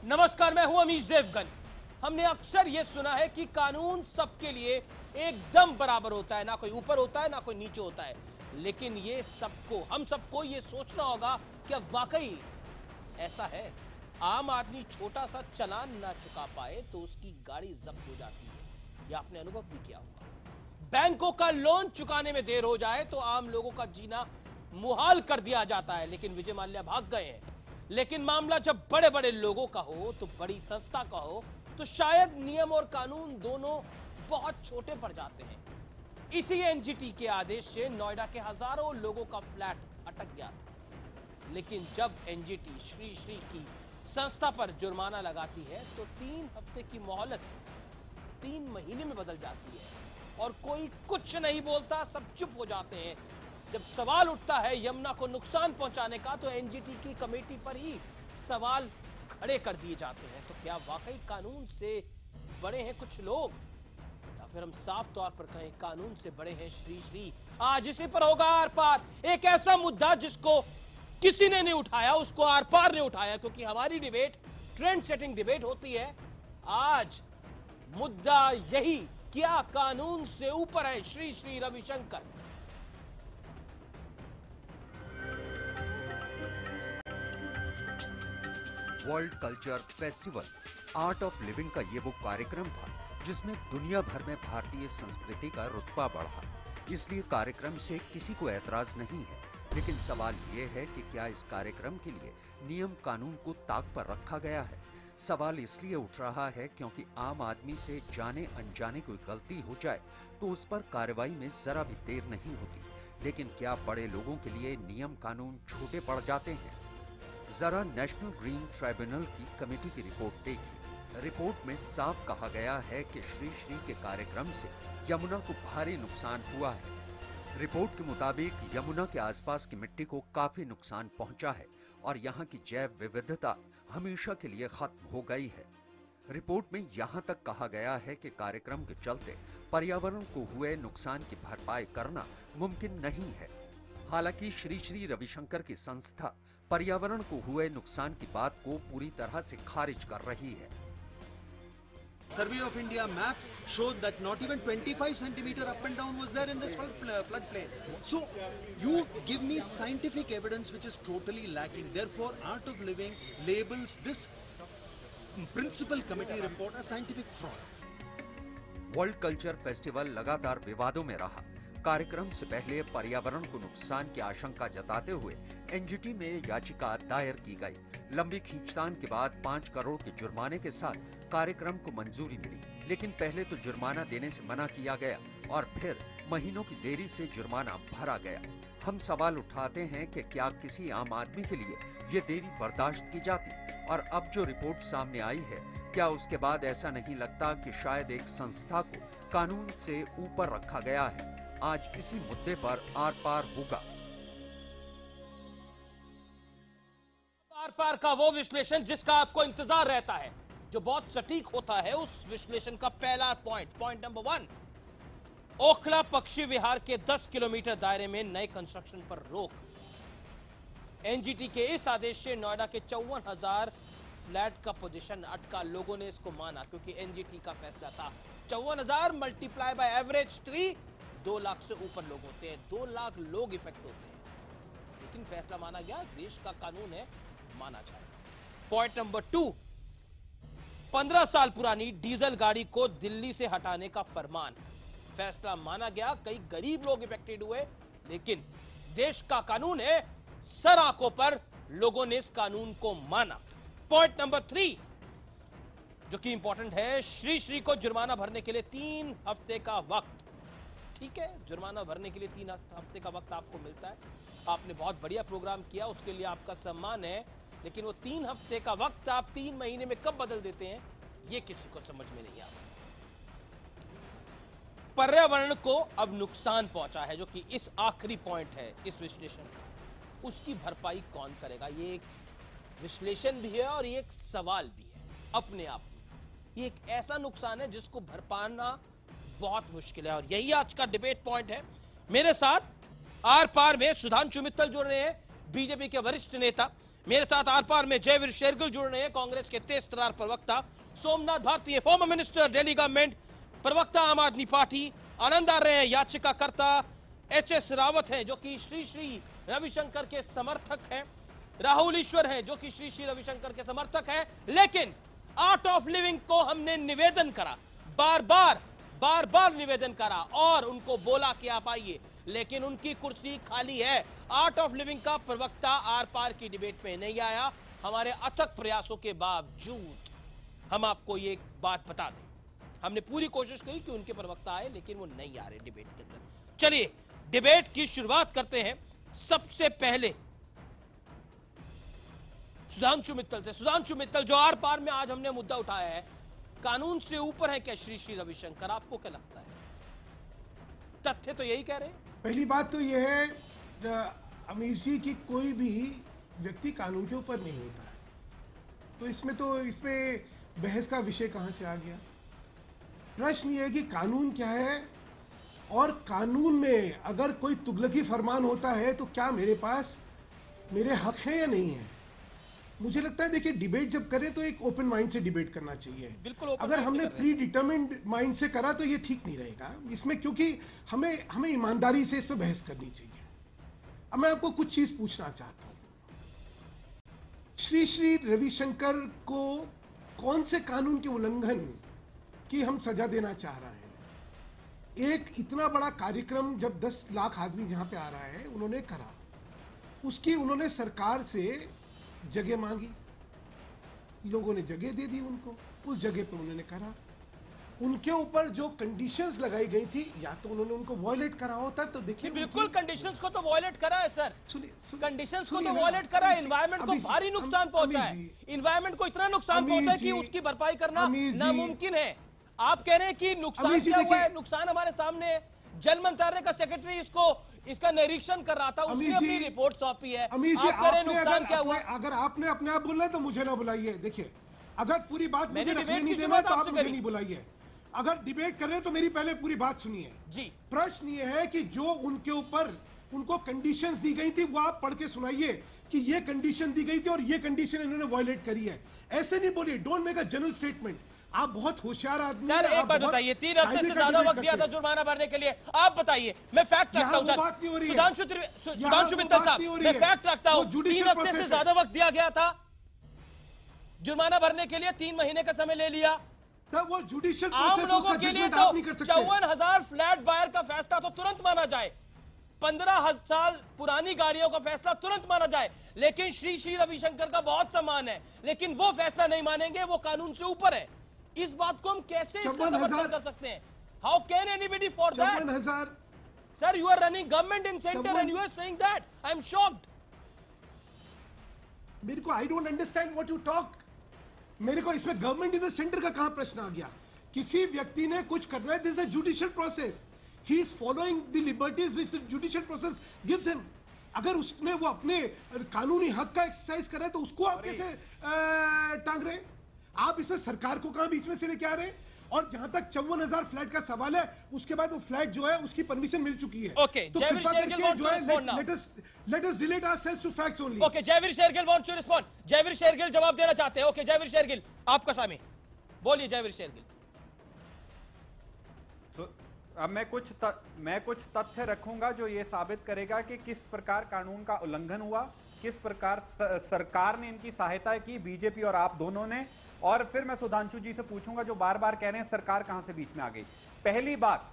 नमस्कार, मैं हूं अमीश देवगन। हमने अक्सर यह सुना है कि कानून सबके लिए एकदम बराबर होता है, ना कोई ऊपर होता है ना कोई नीचे होता है। लेकिन ये हम सबको ये सोचना होगा कि अब वाकई ऐसा है। आम आदमी छोटा सा चालान ना चुका पाए तो उसकी गाड़ी जब्त हो जाती है। यह आपने अनुभव भी किया होगा। बैंकों का लोन चुकाने में देर हो जाए तो आम लोगों का जीना मुहाल कर दिया जाता है। लेकिन विजय माल्या भाग गए हैं। लेकिन मामला जब बड़े बड़े लोगों का हो, तो बड़ी संस्था का हो, तो शायद नियम और कानून दोनों बहुत छोटे पड़ जाते हैं। इसी एनजीटी के आदेश से नोएडा के हजारों लोगों का फ्लैट अटक गया था। लेकिन जब एनजीटी श्री श्री की संस्था पर जुर्माना लगाती है तो 3 हफ्ते की मोहलत 3 महीने में बदल जाती है और कोई कुछ नहीं बोलता, सब चुप हो जाते हैं। जब सवाल उठता है यमुना को नुकसान पहुंचाने का, तो एनजीटी की कमेटी पर ही सवाल खड़े कर दिए जाते हैं। तो क्या वाकई कानून से बड़े हैं कुछ लोग, या फिर हम साफ तौर पर कहें कानून से बड़े हैं श्री श्री। आज इसी पर होगा आर पार। एक ऐसा मुद्दा जिसको किसी ने नहीं उठाया, उसको आर पार ने उठाया, क्योंकि हमारी डिबेट ट्रेंड सेटिंग डिबेट होती है। आज मुद्दा यही, क्या कानून से ऊपर है Shri Shri Ravishankar. World culture festival art of living का ये वो कार्यक्रम था जिसमें दुनिया भर में भारतीय संस्कृति का रुतबा बढ़ा। इसलिए कार्यक्रम से किसी को ऐतराज नहीं है, लेकिन सवाल ये है कि क्या इस कार्यक्रम के लिए नियम कानून को ताक पर रखा गया है। सवाल इसलिए उठ रहा है क्योंकि आम आदमी से जाने अनजाने कोई गलती हो जाए तो उस पर कार्रवाई में जरा भी देर नहीं होती। लेकिन क्या बड़े लोगों के लिए नियम कानून छोटे पड़ जाते हैं? जरा नेशनल ग्रीन ट्राइब्यूनल की कमेटी की रिपोर्ट देखिए। रिपोर्ट में साफ कहा गया है कि श्री श्री के कार्यक्रम से यमुना को भारी नुकसान हुआ है। रिपोर्ट के मुताबिक यमुना के आसपास की मिट्टी को काफी नुकसान पहुंचा है और यहाँ की जैव विविधता हमेशा के लिए खत्म हो गई है। रिपोर्ट में यहाँ तक कहा गया है कि कार्यक्रम के चलते पर्यावरण को हुए नुकसान की भरपाई करना मुमकिन नहीं है। हालांकि श्री श्री रविशंकर की संस्था पर्यावरण को हुए नुकसान की बात को पूरी तरह से खारिज कर रही है। Survey of India maps showed that not even 25 centimeter up and down was there in this floodplain. So you give me scientific evidence which is totally lacking. Therefore, Art of Living labels this principal committee report a scientific fraud. World culture festival लगातार विवादों में रहा। कार्यक्रम से पहले पर्यावरण को नुकसान की आशंका जताते हुए एनजीटी में याचिका दायर की गई। लंबी खींचतान के बाद 5 करोड़ के जुर्माने के साथ कार्यक्रम को मंजूरी मिली, लेकिन पहले तो जुर्माना देने से मना किया गया और फिर महीनों की देरी से जुर्माना भरा गया। हम सवाल उठाते हैं कि क्या किसी आम आदमी के लिए ये देरी बर्दाश्त की जाती? और अब जो रिपोर्ट सामने आई है, क्या उसके बाद ऐसा नहीं लगता कि शायद एक संस्था को कानून से ऊपर रखा गया है? आज इसी मुद्दे पर आर पार होगा। आर पार का वो विश्लेषण जिसका आपको इंतजार रहता है, जो बहुत सटीक होता है। उस विश्लेषण का पहला पॉइंट नंबर 1, ओखला पक्षी विहार के 10 किलोमीटर दायरे में नए कंस्ट्रक्शन पर रोक। एनजीटी के इस आदेश से नोएडा के 54,000 फ्लैट का पोजीशन अटका। लोगों ने इसको माना क्योंकि एनजीटी का फैसला था। 54,000 मल्टीप्लाई बाय एवरेज 3, 2 लाख से ऊपर लोग होते हैं। 2 लाख लोग इफेक्ट होते हैं, लेकिन फैसला माना गया। देश का कानून है, माना जाएगा। पॉइंट नंबर 2, 15 साल पुरानी डीजल गाड़ी को दिल्ली से हटाने का फरमान। फैसला माना गया। कई गरीब लोग इफेक्टेड हुए, लेकिन देश का कानून है, सर आंखों पर लोगों ने इस कानून को माना। पॉइंट नंबर 3, जो कि इंपॉर्टेंट है, श्री श्री को जुर्माना भरने के लिए 3 हफ्ते का वक्त। ठीक है, जुर्माना भरने के लिए 3 हफ्ते का वक्त आपको मिलता है। आपने बहुत बढ़िया प्रोग्राम किया, उसके लिए आपका सम्मान है। लेकिन वो 3 हफ्ते का वक्त आप 3 महीने में कब बदल देते हैं, ये किसी को समझ में नहीं आता। पर्यावरण को अब नुकसान पहुंचा है, जो कि इस आखिरी पॉइंट है इस विश्लेषण का। उसकी भरपाई कौन करेगा? ये एक विश्लेषण भी है और ये एक सवाल भी है अपने आप में। ये एक ऐसा नुकसान है जिसको भरपाना बहुत मुश्किल है, और यही आज का डिबेट पॉइंट है। मेरे साथ आर पार में सुधांशु मित्तल जुड़ रहे हैं, बीजेपी के वरिष्ठ नेता। मेरे साथ आर पार में जयवीर शेरगिल जुड़ रहे हैं, कांग्रेस के तेज तर्रार प्रवक्ता Somnath Bharti, former minister Delhi government, प्रवक्ता आम आदमी पार्टी आनंद आ रहे हैं, याचिकाकर्ता एचएस रावत हैं जो कि श्री श्री रविशंकर के समर्थक हैं, राहुल ईश्वर हैं जो कि श्री श्री रविशंकर के समर्थक हैं। लेकिन आर्ट ऑफ लिविंग को हमने निवेदन करा, बार बार निवेदन करा और उनको बोला कि आप आइए, लेकिन उनकी कुर्सी खाली है। आर्ट ऑफ लिविंग का प्रवक्ता आर पार की डिबेट में नहीं आया। हमारे अथक प्रयासों के बावजूद हम आपको ये बात बता दें, हमने पूरी कोशिश की कि उनके प्रवक्ता आए, लेकिन वो नहीं आ रहे डिबेट के अंदर। चलिए डिबेट की शुरुआत करते हैं। सबसे पहले सुधांशु मित्तल से। सुधांशु मित्तल, जो आर पार में आज हमने मुद्दा उठाया है, कानून से ऊपर है क्या श्री श्री रविशंकर, आपको क्या लगता है? तथ्य तो यही कह रहे हैं। पहली बात तो यह है अमीर जी की कोई भी व्यक्ति कानून के ऊपर नहीं होता है, तो इसमें बहस का विषय कहां से आ गया? प्रश्न यह है कि कानून क्या है, और कानून में अगर कोई तुगलकी फरमान होता है तो क्या मेरे पास मेरे हक है या नहीं है? मुझे लगता है देखिए, डिबेट जब करें तो एक ओपन माइंड से डिबेट करना चाहिए। बिल्कुल। अगर हमने प्री डिटर्मिन्ड माइंड से करा तो ये ठीक नहीं रहेगा इसमें, क्योंकि हमें ईमानदारी से इस पर बहस करनी चाहिए। अब मैं आपको कुछ चीज पूछना चाहता हूं, श्री श्री रविशंकर को कौन से कानून के उल्लंघन की हम सजा देना चाह रहे हैं? एक इतना बड़ा कार्यक्रम जब 10 लाख आदमी जहां पे आ रहा है उन्होंने करा, उसकी उन्होंने सरकार से जगह मांगी, लोगों ने जगह दे दी उनको, उस जगह पे उन्होंने करा। उनके ऊपर जो कंडीशंस लगाई गई थी, या तो उन्होंने उनको वायलेट करा होता, तो देखिए बिल्कुल कंडीशंस को तो वायलेट करा है सर, कंडीशंस को तो ना, वायलेट करा है। एनवायरमेंट को भारी नुकसान पहुंचा है, एनवायरनमेंट को इतना नुकसान पहुंचा है कि उसकी भरपाई करना नामुमकिन है। आप कह रह हैं कि नुकसान क्या हुआ है? नुकसान हमारे सामने है। जल मंत्रालय का सेक्रेटरी इसका निरीक्षण कर रहा था, उसने अपनी रिपोर्ट सौंपी है। आप कह रहे नुकसान क्या हुआ? अगर आपने अपने आप बोलना है तो मुझे ना बुलाइए। देखिए, अगर पूरी बात मुझे रखने नहीं देना तो आप मुझे नहीं बुलाइए। अगर डिबेट कर रहे हैं तो मेरी पहले पूरी बात सुनिए जी। प्रश्न ये है कि जो उनके ऊपर उनको कंडीशंस दी गई थी वो आप पढ़ के सुनाइए कि ये कंडीशन दी गई थी और ये कंडीशन इन्होंने वायलेट करी है। ऐसे नहीं बोलिए, don't make a general statement. आप बहुत होशियार आदमी सर, एक बात बताइए, 3 हफ्ते से ज्यादा वक्त दिया था जुर्माना भरने के लिए, आप बताइए। मैं फैक्ट रखता हूं सर, सुधांशु मित्तल साहब, मैं फैक्ट रखता हूं, 3 हफ्ते से ज्यादा वक्त दिया गया था जुर्माना भरने के लिए, 3 महीने का समय ले लिया। तब वो जुडिशियल आम लोगों के लिए तो 54,000 फ्लैट बायर का फैसला तो तुरंत माना जाए, 15 साल पुरानी गाड़ियों का फैसला तुरंत माना जाए, लेकिन श्री श्री रविशंकर का बहुत सम्मान है, लेकिन वो फैसला नहीं मानेंगे, वो कानून से ऊपर है। इस बात को हम कैसे इसका समर्थन कर सकते हैं? How can anybody for that? Sir, you are running government in centre and you are saying that. I am shocked. मेरे को I don't understand what you talk. मेरे को इसमें गवर्नमेंट इन द सेंटर का कहां प्रश्न आ गया? किसी व्यक्ति ने कुछ करना है, this is a judicial process, he is following the liberties which the judicial process gives him. अगर उसने वो अपने कानूनी हक का एक्सरसाइज कर रहा है तो उसको आप कैसे टांग रहे? आप इसमें सरकार को कहां बीच में से लेके आ रहे? और जहां तक 54,000 फ्लैट का सवाल है, उसके बाद वो फ्लैट जो है उसकी परमिशन मिल चुकी है। Okay, Jaiveer Shergill wants to respond now. Let us relate ourselves to facts only. Okay, Jaiveer Shergill wants to respond. Jaiveer Shergill जवाब देना चाहते हैं। ओके, जयवीर शेरगिल, आपका समय, बोलिए जयवीर शेरगिल। अब मैं कुछ तथ्य रखूंगा जो ये साबित करेगा कि किस प्रकार कानून का उल्लंघन हुआ, किस प्रकार सरकार ने इनकी सहायता की, बीजेपी और आप दोनों ने। और फिर मैं सुधांशु जी से पूछूंगा जो बार बार कह रहे हैं सरकार कहां से बीच में आ गई। पहली बात,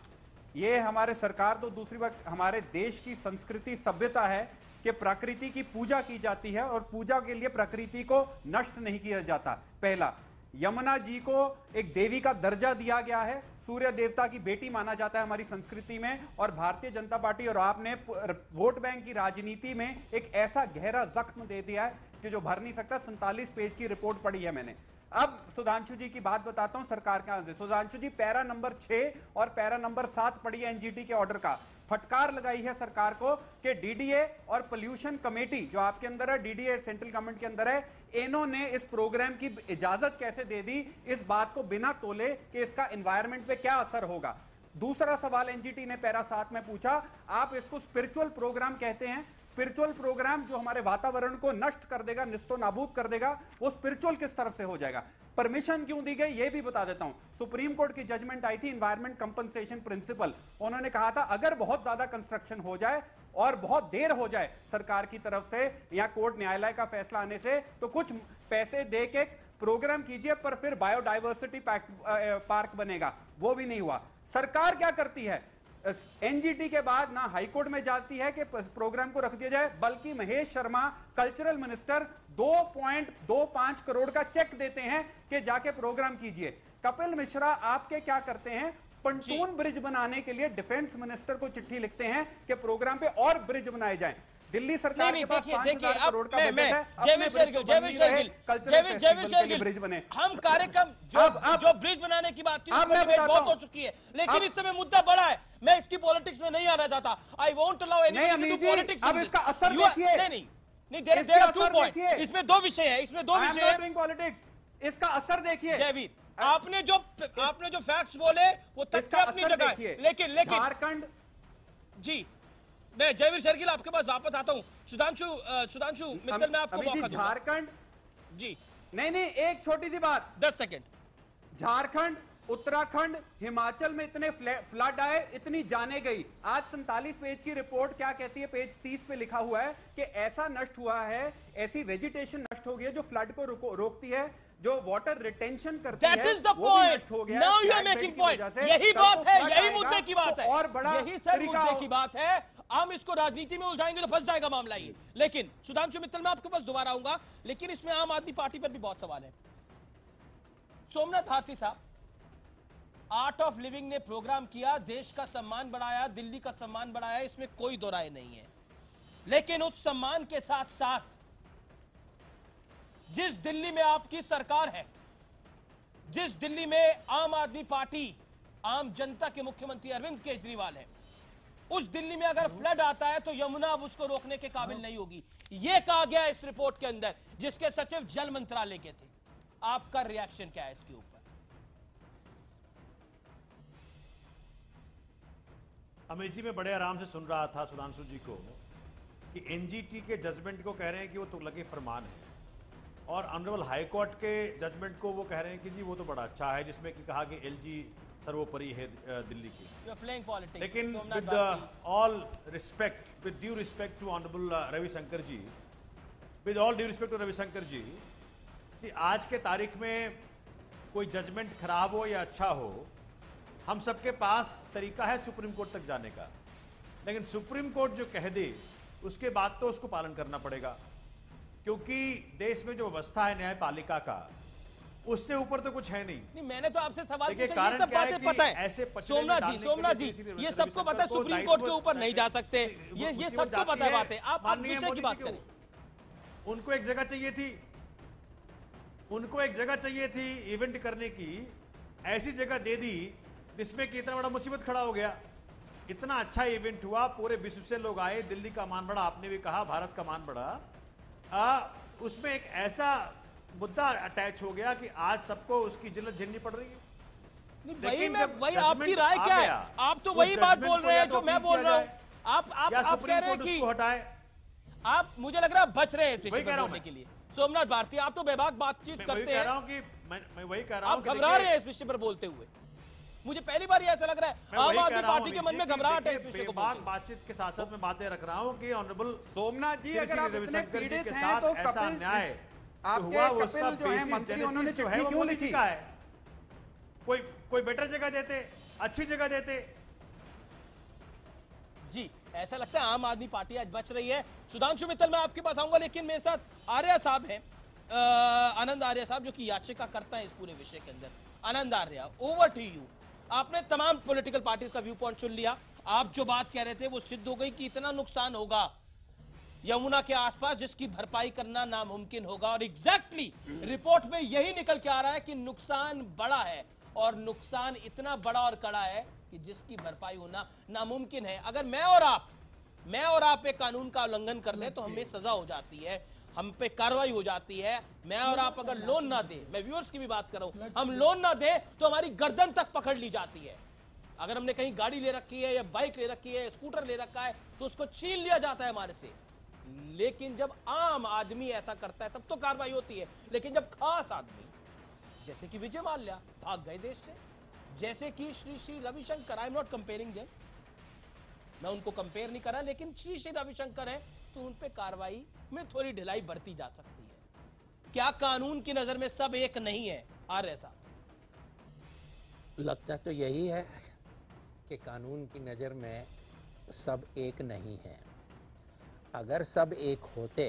ये हमारे सरकार तो, दूसरी बात हमारे देश की संस्कृति सभ्यता है कि प्रकृति की पूजा की जाती है और पूजा के लिए प्रकृति को नष्ट नहीं किया जाता। पहला, यमुना जी को एक देवी का दर्जा दिया गया है, सूर्य देवता की बेटी माना जाता है हमारी संस्कृति में, और भारतीय जनता पार्टी और आपने वोट बैंक की राजनीति में एक ऐसा गहरा जख्म दे दिया है कि जो भर नहीं सकता। 47 पेज की रिपोर्ट पढ़ी है मैंने। अब सुधांशु जी की बात बताता हूं सरकार का। सुधांशु जी, पैरा नंबर 6 और पैरा नंबर 7 पढ़ी है एनजीटी के ऑर्डर का। फटकार लगाई है सरकार को कि डीडीए और पोल्यूशन कमेटी जो आपके अंदर है, डीडीए सेंट्रल गवर्नमेंट के अंदर है, इन्होंने इस प्रोग्राम की इजाजत कैसे दे दी इस बात को बिना तोले कि इसका एनवायरमेंट पे क्या असर होगा। दूसरा सवाल एनजीटी ने पैरा 7 में पूछा, आप इसको स्पिरिचुअल प्रोग्राम कहते हैं, स्पिरिचुअल प्रोग्राम जो हमारे वातावरण को नष्ट कर देगा, निस्तो नाबूद कर देगा, वो स्पिरिचुअल किस तरफ से हो जाएगा? परमिशन क्यों दी गई ये भी बता देता हूं। सुप्रीम कोर्ट की जजमेंट आई थी एनवायरमेंट कंपनसेशन प्रिंसिपल। उन्होंने कहा था अगर बहुत ज्यादा कंस्ट्रक्शन हो जाए और बहुत देर हो जाए सरकार की तरफ से या कोर्ट न्यायालय का फैसला आने से, तो कुछ पैसे दे के प्रोग्राम कीजिए पर फिर बायोडायवर्सिटी पार्क बनेगा। वो भी नहीं हुआ। सरकार क्या करती है? एनजीटी के बाद ना हाईकोर्ट में जाती है कि प्रोग्राम को रख दिया जाए, बल्कि महेश शर्मा कल्चरल मिनिस्टर 2.25 करोड़ का चेक देते हैं कि जाके प्रोग्राम कीजिए। कपिल मिश्रा आपके क्या करते हैं? पंटून ब्रिज बनाने के लिए डिफेंस मिनिस्टर को चिट्ठी लिखते हैं कि प्रोग्राम पे और ब्रिज बनाए जाएं। दिल्ली सरकार के पास 5,000 करोड़ का बजट है। ब्रिज बने। हम कार्यक्रम जो ब्रिज बनाने की बात थी बहुत हो चुकी है, लेकिन इस समय मुद्दा बड़ा है। मैं इसकी पॉलिटिक्स में नहीं आना चाहता। I won't allow anybody to politics. अब इसका असर देखिए। नहीं, देयर आर 2 पॉइंट। इसमें दो विषय है, इसमें दो विषय है। पॉलिटिक्स, इसका असर देखिए। जयवीर, आपने जो फैक्ट्स बोले वो तथ्य अपनी जगह है, लेकिन झारखंड जी, मैं जयवीर शर्गिल आपके पास वापस आता हूं। सुधांशु मित्तल, मैं आपको मौका दूंगा। झारखंड जी, नहीं, एक छोटी सी बात, 10 सेकंड। झारखंड, उत्तराखंड, हिमाचल में इतने फ्लड आए, इतनी जाने गई। आज 47 पेज की रिपोर्ट क्या कहती है? पेज 30 पे लिखा हुआ है कि ऐसा नष्ट हुआ है, ऐसी वेजिटेशन नष्ट हो गई है जो फ्लड को रोकती है, जो वाटर रिटेंशन करती है। That is the point. Now you are making point. यही बात है, यही मुद्दे की बात है, और बड़ा यही सर मुद्दे की बात है। हम इसको राजनीति में उलझाएंगे तो फंस जाएगा मामला ये। लेकिन सुधांशु मित्तल, मैं आपके पास दोबारा आऊंगा, लेकिन इसमें आम आदमी पार्टी पर भी बहुत सवाल है। सोमनाथ भारती साहब, आर्ट ऑफ लिविंग ने प्रोग्राम किया, देश का सम्मान बढ़ाया, दिल्ली का सम्मान बढ़ाया, इसमें कोई दो राय नहीं है। लेकिन उस सम्मान के साथ साथ जिस दिल्ली में आपकी सरकार है, जिस दिल्ली में आम आदमी पार्टी, आम जनता के मुख्यमंत्री अरविंद केजरीवाल है, उस दिल्ली में अगर फ्लड आता है तो यमुना अब उसको रोकने के काबिल नहीं होगी। यह कहा गया इस रिपोर्ट के अंदर, जिसके सचिव जल मंत्रालय के थे। आपका रिएक्शन क्या है इसके ऊपर? अमेठी में बड़े आराम से सुन रहा था सुधांशु जी को कि एनजीटी के जजमेंट को कह रहे हैं कि वो तुगलकी फरमान है, और ऑनरेबल हाई कोर्ट के जजमेंट को वो कह रहे हैं कि जी वो तो बड़ा अच्छा है, जिसमें कि कहा कि एलजी सर्वोपरि है दिल्ली की। लेकिन with all respect, with due respect to honourable Ravishankar ji, with all due respect to Ravishankar ji, आज के तारीख में कोई जजमेंट खराब हो या अच्छा हो, हम सबके पास तरीका है सुप्रीम कोर्ट तक जाने का। लेकिन सुप्रीम कोर्ट जो कह दे उसके बाद तो उसको पालन करना पड़ेगा, क्योंकि देश में जो व्यवस्था है न्यायपालिका का, उससे ऊपर तो कुछ है नहीं। मैंने तो आपसे सवाल पूछा, ये सब बातें पता है सोमनाथ जी, ये सबको पता है, सुप्रीम कोर्ट के ऊपर नहीं जा सकते, ये सबको पता है बातें। आप विषय की बात करें। उनको एक जगह चाहिए थी, उनको एक जगह चाहिए थी इवेंट करने की, ऐसी जगह दे दी जिसमें कि इतना बड़ा मुसीबत खड़ा हो गया। इतना अच्छा इवेंट हुआ, पूरे विश्व से लोग आए, दिल्ली का मान बढ़ा, आपने भी कहा भारत का मान बढ़ा। उसमें एक ऐसा मुद्दा अटैच हो गया कि आज सबको उसकी जिल्लत झेलनी पड़ रही है। वही आपकी राय क्या है? आप तो वही बात बोल रहे हैं जो मैं बोल रहा हूँ। आप कह रहे हैं कि हटाए। आप, मुझे लग रहा है बच रहे हैं इस विषय पर बोलने के लिए। सोमनाथ भारती, आप तो बेबाक बातचीत करते हैं। मैं वही कह रहा हूं, आप घबरा रहे हैं इस विषय पर बोलते हुए। मुझे पहली बार ऐसा लग रहा है आम आदमी पार्टी के मन में घबराहट है इस विषय को बोलते। बातचीत के साथ साथ मैं बातें रख रहा हूं कि ऑनरेबल सोमनाथ जी, अगर आप रविशंकर जी के हैं साथ तो ऐसा न्याय हुआ, उसका जो है मंत्री, उन्होंने जो है क्यों लिखी है? कोई बेटर जगह देते, अच्छी जगह देते। जी, ऐसा लगता है आम आदमी पार्टी आज बच रही है। सुधांशु मित्तल, मैं आपके पास आऊंगा, लेकिन मेरे साथ आर्या साहब हैं, आनंद आर्या साहब, जो कि याचिका करता है इस पूरे विषय के अंदर। आनंद आर्या, ओवर टू यू। आपने तमाम पॉलिटिकल पार्टीज का व्यू पॉइंट सुन लिया। आप जो बात कह रहे थे वो सिद्ध हो गई कि इतना नुकसान होगा यमुना के आसपास जिसकी भरपाई करना नामुमकिन होगा, और एग्जैक्टली रिपोर्ट में यही निकल के आ रहा है कि नुकसान बड़ा है, और नुकसान इतना बड़ा और कड़ा है कि जिसकी भरपाई होना नामुमकिन है। अगर मैं और आप एक कानून का उल्लंघन कर दें तो हमें सजा हो जाती है, हम पे कार्रवाई हो जाती है। मैं और आप अगर लोन ना दे, मैं व्यूअर्स की भी बात कर रहा हूं, हम लोन ना दे तो हमारी गर्दन तक पकड़ ली जाती है। अगर हमने कहीं गाड़ी ले रखी है या बाइक ले रखी है, स्कूटर ले रखा है, तो उसको छीन लिया जाता है हमारे से। लेकिन जब आम आदमी ऐसा करता है तब तो कार्रवाई होती है, लेकिन जब खास आदमी जैसे कि विजय माल्या भाग गए देश से, जैसे कि Shri Ravishankar, I am not comparing them, मैं उनको कंपेयर नहीं कर रहा, लेकिन श्री रविशंकर है तो उन पे कार्रवाई में थोड़ी ढिलाई बरती जा सकती है। क्या कानून की नजर में सब एक नहीं है? आर्य साहब, लगता तो यही है कि कानून की नज़र में सब एक नहीं है। अगर सब एक होते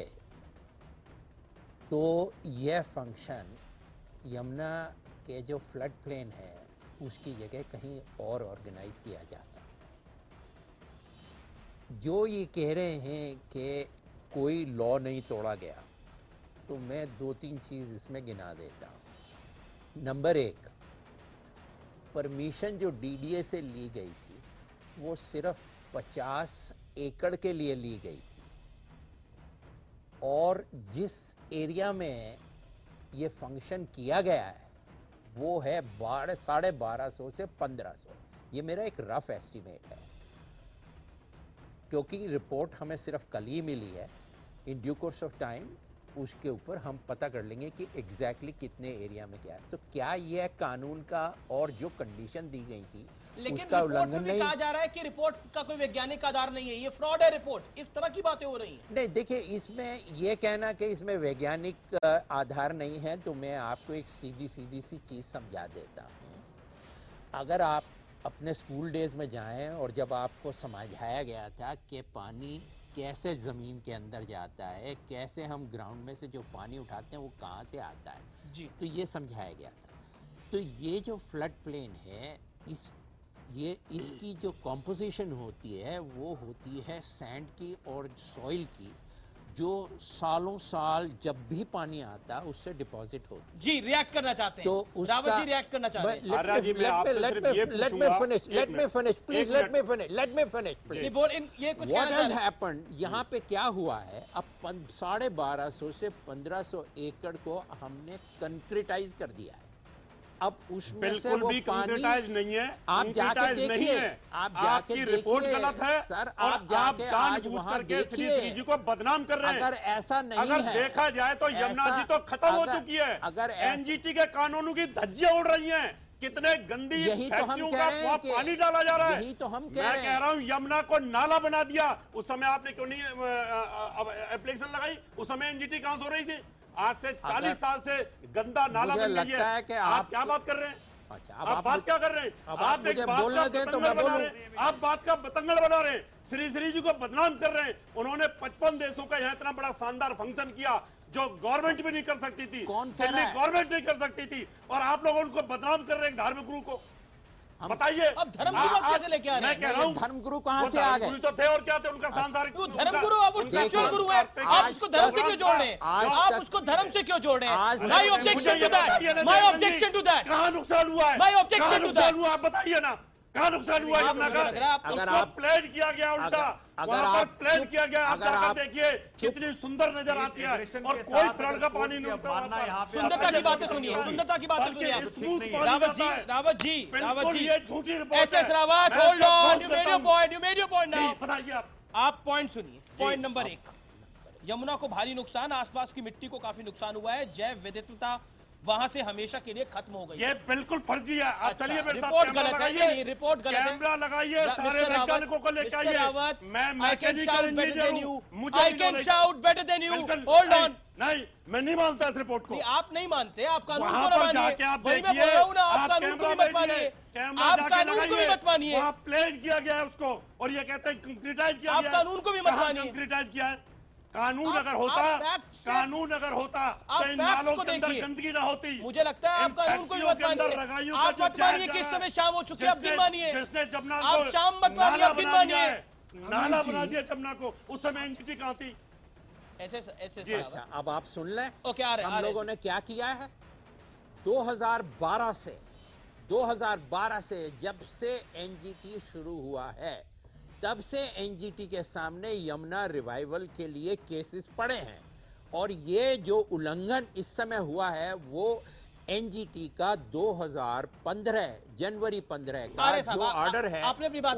तो यह फंक्शन यमुना के जो फ्लड प्लेन है उसकी जगह कहीं और ऑर्गेनाइज किया जाता। जो ये कह रहे हैं कि कोई लॉ नहीं तोड़ा गया, तो मैं 2-3 चीज़ इसमें गिना देता हूँ। नंबर 1, परमिशन जो डीडीए से ली गई थी वो सिर्फ 50 एकड़ के लिए ली गई थी, और जिस एरिया में ये फंक्शन किया गया है वो है 1250 से 1500। ये मेरा एक रफ एस्टीमेट है, क्योंकि रिपोर्ट हमें सिर्फ कल ही मिली है। In due course of time उसके ऊपर हम पता कर लेंगे कि एग्जैक्टली कितने एरिया में क्या है। तो क्या यह कानून का और जो कंडीशन दी गई थी लेकिन उसका रिपोर्ट में उल्लंघन भी नहीं? कहा जा रहा है कि रिपोर्ट का कोई वैज्ञानिक आधार नहीं है, ये फ्रॉड है रिपोर्ट, इस तरह की बातें हो रही हैं। नहीं, देखिए, इसमें यह कहना कि इसमें वैज्ञानिक आधार नहीं है, तो मैं आपको एक सीधी सी चीज़ समझा देता हूँ। अगर आप अपने स्कूल डेज में जाएं और जब आपको समझाया गया था कि पानी कैसे ज़मीन के अंदर जाता है, कैसे हम ग्राउंड में से जो पानी उठाते हैं वो कहाँ से आता है जी, तो ये समझाया गया था। तो ये जो फ्लड प्लेन है, इसकी जो कॉम्पोजिशन होती है वो होती है सैंड की और सॉइल की, जो सालों साल जब भी पानी आता उससे डिपॉजिट होती है। जी, रिएक्ट करना चाहते हैं तो उसका रावत जी, रिएक्ट करना चाहते हैं। let me finish please। ये कुछ What कहना has चाह happened, यहाँ पे क्या हुआ है, अब 1250 से 1500 एकड़ को हमने कंक्रीटाइज कर दिया है। अब उसमें से वो भी पानी नहीं है, आप जाके देखिए, आप जाके आपकी रिपोर्ट देखिए गलत है सर, और आप जाके आज जानबूझ वहाँ करके श्री देखिए। जी को बदनाम कर रहे हैं। अगर ऐसा नहीं अगर है, देखा जाए तो यमुना जी तो खत्म हो चुकी है। अगर एनजीटी के कानूनों की धज्जियां उड़ रही हैं। कितने गंदी यही तो हम फैक्ट्रियों कह का रहे हैं वहाँ कि पानी डाला जा रहा है। यही तो हम कह मैं रहे कह हैं। रहा हूँ यमुना को नाला बना दिया। उस समय आपने क्यों नहीं एप्लीकेशन लगाई? उस समय एनजीटी कहां सो रही थी? आज से 40 साल से गंदा नाला मुझे बन गई लगता है कि आप क्या बात कर रहे हैं? अच्छा, आप बात क्या कर रहे हैं? अब आप एक मुझे बात बोलने का दें तो बतंगड़ मैं बना बोलूं। रहे हैं। आप बात का बतंगड़ बना रहे हैं। श्री जी को बदनाम कर रहे हैं। उन्होंने 55 देशों का यहाँ इतना बड़ा शानदार फंक्शन किया जो गवर्नमेंट भी नहीं कर सकती थी, कौन कह रहा है? गवर्नमेंट नहीं कर सकती थी, और आप लोग उनको बदनाम कर रहे हैं धार्मिक गुरु को। बताइए अब धर्मगुरु आप कैसे लेके आ रहे हैं? मैं कह रहा हूँ धर्मगुरु कहाँ से आ गए? गुरु तो थे और क्या थे, उनका सांसारिक वो धर्मगुरु, अब वो स्पिरिचुअल गुरु है, आप उसको धर्म से क्यों जोड़ रहे हैं? आप उसको धर्म से क्यों जोड़ रहे हैं? My objection to that, my objection to that. कहाँ नुकसान हुआ है? My objection to that. आप बताइए ना, कहाँ नुकसान हुआ यमुना का? अगर उसको आप प्लान किया गया उल्टा, अगर वहाँ पर आप प्लान चुप- किया गया। आप अगर जाकर आप देखिए कितनी सुंदर नजर आती है, और कोई फ्लड का पानी नहीं होता वहाँ पर। सुंदरता की बातें सुनिए, सुंदरता की बातें सुनिए आप। रावत जी, झूठी report HS Rawat, hold on, you made your point now. बताइए आप पॉइंट सुनिए। पॉइंट नंबर 1, यमुना को भारी नुकसान, आसपास की मिट्टी को काफी नुकसान हुआ है, जैव विविधता वहां से हमेशा के लिए खत्म हो गई। ये बिल्कुल फर्जी है। आप अच्छा, चलिए मेरे साथ रिपोर्ट कैमरा गलत है, लगाइए। नहीं, रिपोर्ट गलत है। कैमरा लगाइए, सारे मिस्टर रावत, वैज्ञानिकों को लेकर मिस्टर आइए। रावत, मैं I can mechanical shout better engineer than हूं, you. मुझे I भी can knowledge- shout better than you. बिल्कुल। Hold on. नहीं, मैं नहीं मानता इस रिपोर्ट को। नहीं, आप नहीं मानते, आप कानून वहां को ना पर मानिए। जाके आप वही मैं देखिए, बोल रहा हूं ना, आप आप कानून को भी कैमरा मत मानिए, भेजिए, कैमरा आप जाके कानून को भी लगाइए। मत मानिए, वहां प्लेन किया गया है उसको, और ये कहते हैं कंक्रीटाइज किया आप गया है। कानून को भी मत कहाँ मानिए। कंक्रीटाइज किया है? कानून आप- अगर होता, आप facts से- कानून अगर होता आप तो इन facts नालों को के अंदर देखिए। गंदगी ना होती। मुझे लगता है आप इन कानून को भी फैक्ट्रियों मत के अंदर मानिए। रगाइयों आप का मत जो मानिए जहर कि इस जा रहा समय है, शाम हो चुकी है, आप दिन मानिए। जिसने जमुना आप को शाम मत मानिए, नाला आप दिन बना दिया मानिए। है, नाला बना दिया जमुना को। उस समय एनजीटी कहाँ थी? ऐसे अच्छा, अब आप सुन लें। ओके, आ रहे हम लोगों ने क्या किया है 2012 से जब से एनजीटी शुरू हुआ है, तब से एनजीटी के सामने यमुना रिवाइवल के लिए केसेस पड़े हैं, और ये जो उल्लंघन इस समय हुआ है वो एनजीटी का 2015 जनवरी 15 का अरे साहब, जो ऑर्डर है आपने अपनी बात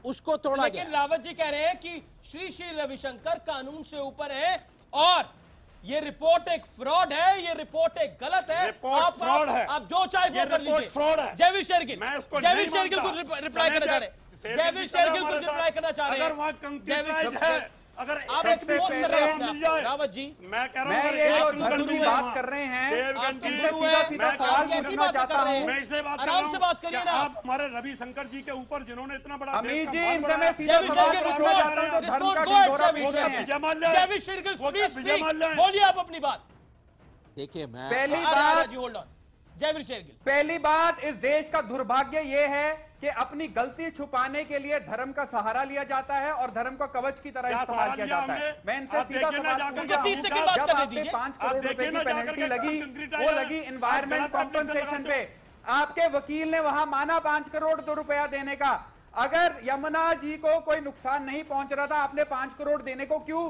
उसको तोड़ा लेकिन गया। रावत जी कह रहे हैं कि श्री रविशंकर कानून से ऊपर है और ये रिपोर्ट एक फ्रॉड है, ये रिपोर्ट एक गलत है। रिपोर्ट फ्रॉड है। आप जो चाहे वो कर लीजिए। फ्रॉड है। जयवीर शेरगिल, मैं उसको जयवीर नहीं शेरगिल को मानता। रिप्लाई करना चाह रहे हैं। जयवीर शेरगिल को रिप्लाई करना चाह रहे हैं। अगर वहाँ कंप्यूटराइज्ड है, अगर आप सबसे एक्सपोज कर रहे हैं मिल अपने जाए। रावत जी। मैं कह रहा मैं हूँ ये जो अगर धर्म की एक बात कर रहे हैं, देवगन जी, हिंदू सीधा है, सीधा आप सवाल कैसी पूछना बात कर चाहता रहे हैं? हूँ। मैं इसलिए बात कर आराम रहा से हूँ बात करिए कि ना। आप हमारे रविशंकर जी के ऊपर जिन्होंने इतना बड़ा अमीर देश जी, का इनसे माल मैं बनाया, सीधा जयवीर सवाल शेरगिल, पूछना चाहता हूँ, जो धर्म का ढिंढोरा पीट रहे हैं। विजय माल्या जयवीर शेरगिल, वो प्लीज विजय माल्या है। बोलिए आप अपनी बात। देखिए मैं पहली अरे बात जी होल्ड ऑन, जयवीर शेरगिल। पहली बात, इस देश का दुर्भाग्य यह है कि अपनी गलती छुपाने के लिए धर्म का सहारा लिया जाता है और धर्म को कवच की तरह क्या इस्तेमाल सहारा किया लिया जाता है। हमने? मैं इनसे आप सीधा देखिए ना सवाल जाकर पूछता के हूं, 30 सेकंड बात जब करने आपने दीजिए। 5 आप करोड़ देखिए रुपए ना की जाकर पेनल्टी के लगी, कंक्रीटाइज वो है। लगी आप इन्वायरमेंट गलत एप्लीकेशन कॉम्पनसेशन लगाते पे। आपके वकील ने वहां माना 5 करोड़ रुपया देने का। अगर यमुना जी को कोई नुकसान नहीं पहुंच रहा था, आपने 5 करोड़ देने को क्यों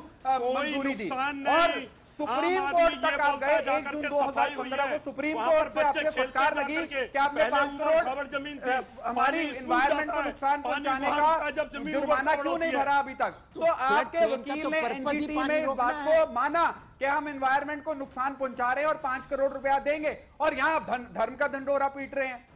मंजूरी दी? नुकसान और नहीं। सुप्रीम आम कोर्ट आदमी तक ये आप बोलता गए है 1 जाकर जून के सफाई हुई 2015 है। को सुप्रीम वहाँ कोर्ट पर से आपने बच्चे खेलते फटकार जाकर लगी के। कि आपने पहले 5 ऊपर करोड़ खबर जमीन थी। हमारी पानी स्कूल इन्वायरमेंट जाता को है। नुकसान पानी पहुंचाने वहाँ का जब जमीन जुर्माना ऊपर क्यों नहीं होती है। भरा अभी तक? तो आपके फ्लड वकील प्लेन ने का तो पर्पस ही एनजीटी पानी में इस रोकना बात है। को माना कि हम इन्वायरमेंट को नुकसान पहुंचा रहे हैं और 5 करोड़ रुपया देंगे, और यहाँ धर्म का ढिंढोरा पीट रहे हैं।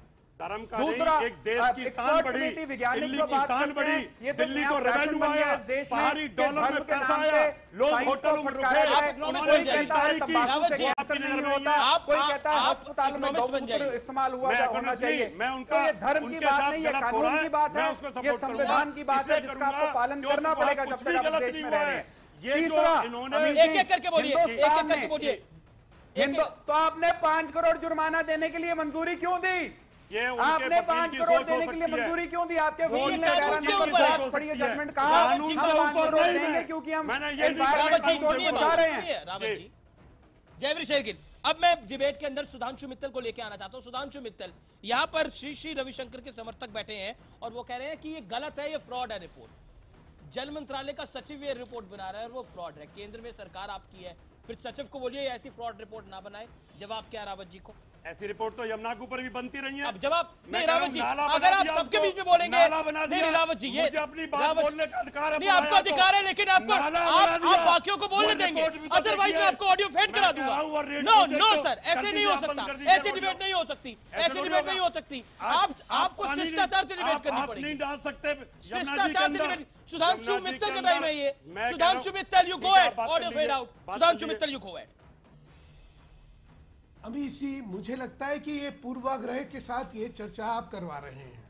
धर्म का दूसरा, नहीं, एक देश की एक्सपर्ट शान बढ़ी, कमेटी वैज्ञानिक दिल्ली जो की बात शान करते बढ़ी, हैं, ये तो दिल्ली नया को फैशन रेवेन्यू बन गया आया, इस देश में बाहरी कि डॉलर धर्म में के पैसा नाम आया, पे लोग साइंस होटलों को में फटकारा रुके, जाए। इकोनॉमिस्ट कोई बन जाइए। कहता है तंबाकू रावत से जी, कैंसर आपकी नहीं नजर में होता, आप- कोई कहता है आप अस्पताल में इकोनॉमिस्ट बन गौमूत्र जाइए। इस्तेमाल हुआ मैं होना honestly, चाहिए। मैं तो उनका ये धर्म की उनके बात साथ नहीं, ये गलत हो कानून रहा है, की बात मैं है, उसको ये support करूंगा। संविधान की बात है, इसलिए जिसका आपको करूंगा, पालन क्योंकि करना वहाँ पड़ेगा कुछ जब भी तक आप गलत देश नहीं में हुआ रह रहे है। हैं। ये जो तीसरा, इन्होंने अमीर एक जी, एक करके बोलिए, एक एक हिंदुस्तान करके में बोलिए। तो आपने 5 करोड़ जुर्माना देने के लिए मंजूरी क्यों दी? ये उनके आपने वकील 5 की करोड़ सोच हो देने के लिए सकती है। मंजूरी क्यों दी? आपके वो वकील ने कानून गारंटी के पर ऊपर बहुत हो बड़ी सकती है। जजमेंट कहा कानून हम के 5 ऊपर करोड़ नहीं देंगे है। क्योंकि हम मैंने ये नहीं environment रावत जी को सुनिए बचा रहे हैं। सुनिए, रावत जी। जयवीर शेरगिल, अब मैं डिबेट के अंदर सुधांशु मित्तल को लेके आना चाहता हूं। सुधांशु मित्तल, यहां पर श्री रविशंकर के समर्थक बैठे हैं और वो कह रहे हैं कि ये गलत है, ये फ्रॉड है रिपोर्ट। जल मंत्रालय का सचिव ये रिपोर्ट बना रहा है और वो फ्रॉड है। केंद्र में सरकार आपकी है, फिर सचिव को बोलिए ऐसी फ्रॉड रिपोर्ट ना बनाए। जवाब क्या रावत जी को? ऐसी रिपोर्ट तो यमुना के ऊपर भी बनती रही है। अब जवाब मैं नहीं कह रहा रावत हूं, जी, नाला अगर बना आप दिया सबके उसको, बीच में बोलेंगे नाला बना नहीं दिया। रावत जी, ये मुझे अपनी बात रावत- बोलने का अधिकार है, नहीं आपको बनाया तो। अधिकार है, लेकिन आपको नाला बना आप दिया। बाकियों को बोलने वो देंगे, रिपोर्ट भी तो अदरवाइज मैं देखिए। आपको ऑडियो फेड मैं करा कह रहा हूं, वो दूंगा। रेड नो नोटिस नो तो सर, कर ऐसे दीजिए, नहीं हो आप बंद सकता, कर दीजिए ऐसी ऑडियो। डिबेट नहीं हो सकती, ऐसे ऐसी थोड़ी डिबेट होगा। नहीं हो सकती। आपको पानी नहीं- शिष्टाचार से डिबेट करनी आप पड़ेगी। नहीं डाल सकते यमुना जी के शिष्टाचार से अंदर। डिबेट। सुधांशु यमुना जी मित्तल के का टाइम अंदर है ये। मैं कह रहा सुधांशु हूं, मित्तल, यू ठीक गो है, एट, बात कर ऑडियो फेड लीजिए, आउट। बात सुधांशु कर लीजिए। Mittal, you go at. Amish ji, मुझे लगता है कि ये पूर्वाग्रह के साथ ये चर्चा आप करवा रहे हैं।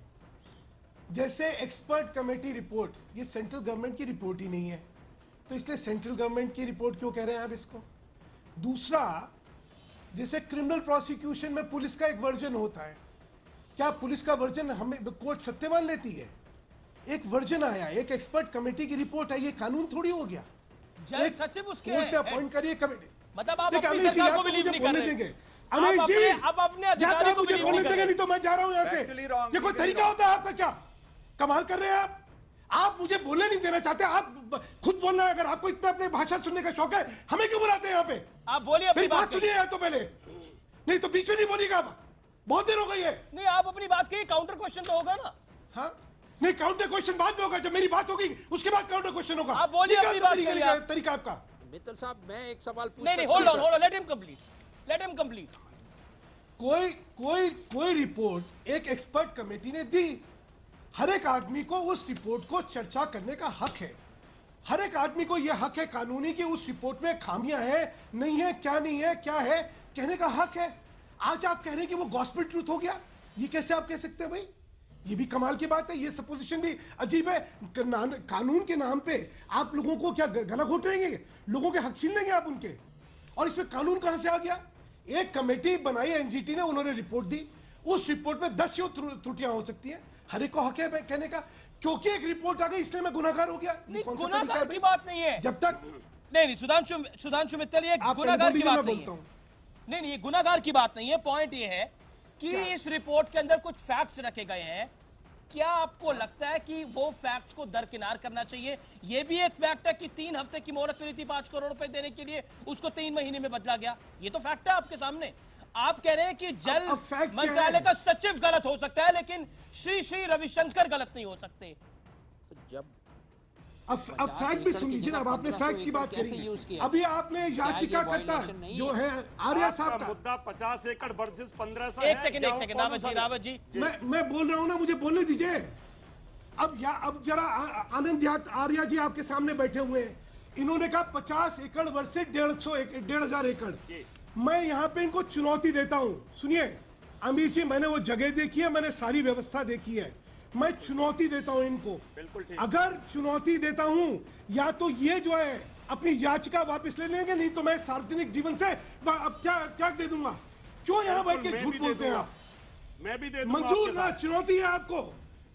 जैसे एक्सपर्ट कमेटी रिपोर्ट, ये सेंट्रल गवर्नमेंट की रिपोर्ट ही नहीं है, तो इसलिए सेंट्रल गवर्नमेंट की रिपोर्ट क्यों कह रहे हैं आप इसको? दूसरा, जैसे क्रिमिनल प्रोसिक्यूशन में पुलिस का एक वर्जन होता है, क्या पुलिस का वर्जन हमें कोर्ट सत्यवान लेती है? एक वर्जन आया, एक एक्सपर्ट कमेटी की रिपोर्ट आई, ये कानून थोड़ी हो गया। जल एक सचिव उसके कोर्ट पे हैं। अपॉइंट करिए कमेटी। मतलब आप देखिए, अपनी अमीश जी, सरकार या को तो बिलीव मुझे नहीं कर बोलने रहे। देंगे। अमीश जी, आप अपने या तो अधिकारी आप को मुझे बिलीव बोलने नहीं कर देंगे, रहे। नहीं तो मैं जा रहा हूं यहाँ से। Actually wrong, ये कोई legally तरीका होता है आपका? क्या कमाल कर रहे हैं आप मुझे बोलने नहीं देना चाहते, आप खुद बोलना है। अगर आपको इतना अपने भाषा सुनने का शौक है, हमें क्यों बुलाते हैं यहाँ पे? आप बोलिए अपनी मेरी बात बात सुनिए या तो पहले, नहीं तो बीच में नहीं बोलिएगा आप। बहुत देर हो गई है। नहीं, आप अपनी बात कहिए, काउंटर क्वेश्चन तो होगा ना। हाँ, नहीं, काउंटर क्वेश्चन बाद में होगा, जब मेरी बात होगी उसके बाद काउंटर क्वेश्चन होगा। आप बोलिए ये क्या अपनी बात तरीका- करिए आप। तरीका आपका? मित्तल साहब, मैं एक सवाल पूछ नहीं, सकता हूं, hold sir? On, let him complete. कोई रिपोर्ट एक एक्सपर्ट कमेटी ने दी। हर एक आदमी को उस रिपोर्ट को चर्चा करने का हक है। हर एक आदमी को यह हक है कानूनी कि उस रिपोर्ट में खामियां हैं, नहीं है, क्या नहीं है, क्या है, कहने का हक है। आज आप कह रहे हैं कि वो गॉस्पेल ट्रूथ हो गया, ये कैसे आप कह सकते हैं भाई? ये भी कमाल की बात है, ये सपोजिशन भी अजीब है। कानून के नाम पे आप लोगों को क्या गला घोट रहेंगे? लोगों के हक छीन लेंगे आप उनके? और इसमें कानून कहां से आ गया? एक कमेटी बनाई एनजीटी ने, उन्होंने रिपोर्ट दी। उस रिपोर्ट में 10 त्रुटियां हो सकती हैं, हर एक को हक है कहने का। क्योंकि एक रिपोर्ट आ गई इसलिए मैं गुनाहगार हो गया? नहीं, कौन सा गुनाहगार तरीका है की भाई? बात नहीं है। जब तक नहीं, सुधांशु मित्तल, ये आप गुनाहगार की मैं बात नहीं बोलता है। हूं। नहीं, ये गुनाहगार की बात नहीं है। पॉइंट ये है कि इस रिपोर्ट के अंदर कुछ फैक्ट्स रखे गए हैं। क्या आपको लगता है कि वो फैक्ट्स को दरकिनार करना चाहिए? ये भी एक फैक्ट है कि 3 हफ्ते की मोहलत मिली थी 5 करोड़ रुपए देने के लिए, उसको 3 महीने में बदला गया। ये तो फैक्ट है आपके सामने। आप कह रहे हैं कि जल अब fact क्या मंत्रालय है? का सचिव गलत हो सकता है, लेकिन श्री श्री रविशंकर गलत नहीं हो सकते। जब अब फैक्ट भी सुन लीजिए ना, अब आपने फैक्ट की बात करी। अभी आपने याचिकाकर्ता जो है आर्या साहब आपका का, मुद्दा 50 एकड़ वर्सेस 1500 एक सेकंड रावत जी मैं बोल रहा हूं ना, मुझे बोलने दीजिए। अब जरा आनंद आर्या जी आपके सामने बैठे हुए हैं, इन्होंने कहा 50 एकड़ वर्सेस 1,500 एकड़। मैं यहाँ पे इनको चुनौती देता हूँ। सुनिए अमीर जी, मैंने वो जगह देखी है, मैंने सारी व्यवस्था देखी है, मैं चुनौती देता हूं इनको। बिल्कुल ठीक। अगर चुनौती देता हूं, या तो ये जो है अपनी याचिका वापस ले लेंगे, नहीं तो मैं सार्वजनिक जीवन से अब क्या दे दूंगा। क्यों यहाँ बैठ के झूठ बोलते हैं आप? मैं भी दे दूंगा। मंजूर ना, चुनौती है आपको,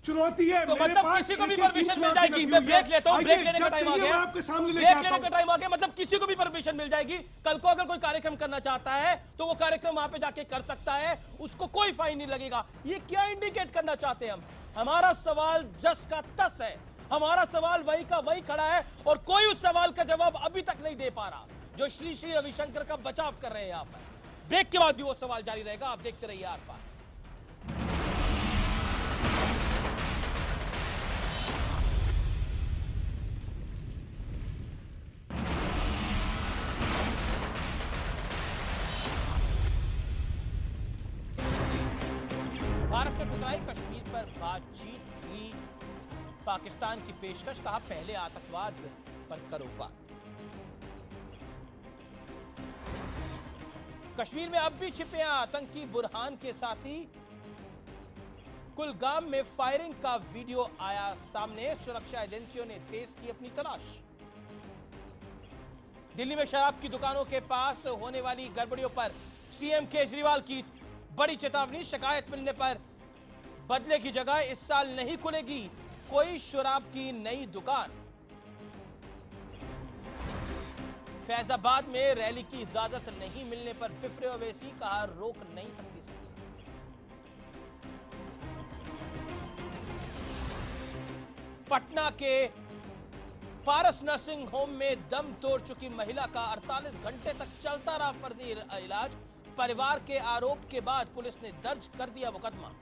चुनौती है। तो मेरे मतलब पास किसी को भी एक-एक परमिशन चीज मिल चुनौती जाएगी। लगी मैं हुई ब्रेक है। लेता हूं, ब्रेक आइए, लेने का जब टाइम आ चाहिए गया, मैं आपके सामने लेके ब्रेक आता लेने हूं। का टाइम आ गया। मतलब किसी को भी परमिशन मिल जाएगी। कल को अगर कोई कार्यक्रम करना चाहता है तो वो कार्यक्रम वहां पे जाके कर सकता है, उसको कोई फाइन नहीं लगेगा। ये क्या इंडिकेट करना चाहते हैं हम? हमारा सवाल जस का तस है, हमारा सवाल वही का वही खड़ा है, और कोई उस सवाल का जवाब अभी तक नहीं दे पा रहा, जो श्री श्री रविशंकर का बचाव कर रहे हैं यहाँ पर। ब्रेक के बाद भी वो सवाल जारी रहेगा, आप देखते रहिए आर पार। भारत ने ठुकराई कश्मीर पर बातचीत की पाकिस्तान की पेशकश, कहा पहले आतंकवाद पर करो बात। कश्मीर में अब भी छिपे हैं आतंकी, बुरहान के साथ ही कुलगाम में फायरिंग का वीडियो आया सामने, सुरक्षा एजेंसियों ने तेज की अपनी तलाश। दिल्ली में शराब की दुकानों के पास होने वाली गड़बड़ियों पर सीएम केजरीवाल की बड़ी चेतावनी, शिकायत मिलने पर बदले की जगह इस साल नहीं खुलेगी कोई शराब की नई दुकान। फैजाबाद में रैली की इजाजत नहीं मिलने पर बिफरे ओवैसी, कहा रोक नहीं सकती सरकार। पटना के पारस नर्सिंग होम में दम तोड़ चुकी महिला का 48 घंटे तक चलता रहा फर्जी इलाज, परिवार के आरोप के बाद पुलिस ने दर्ज कर दिया मुकदमा।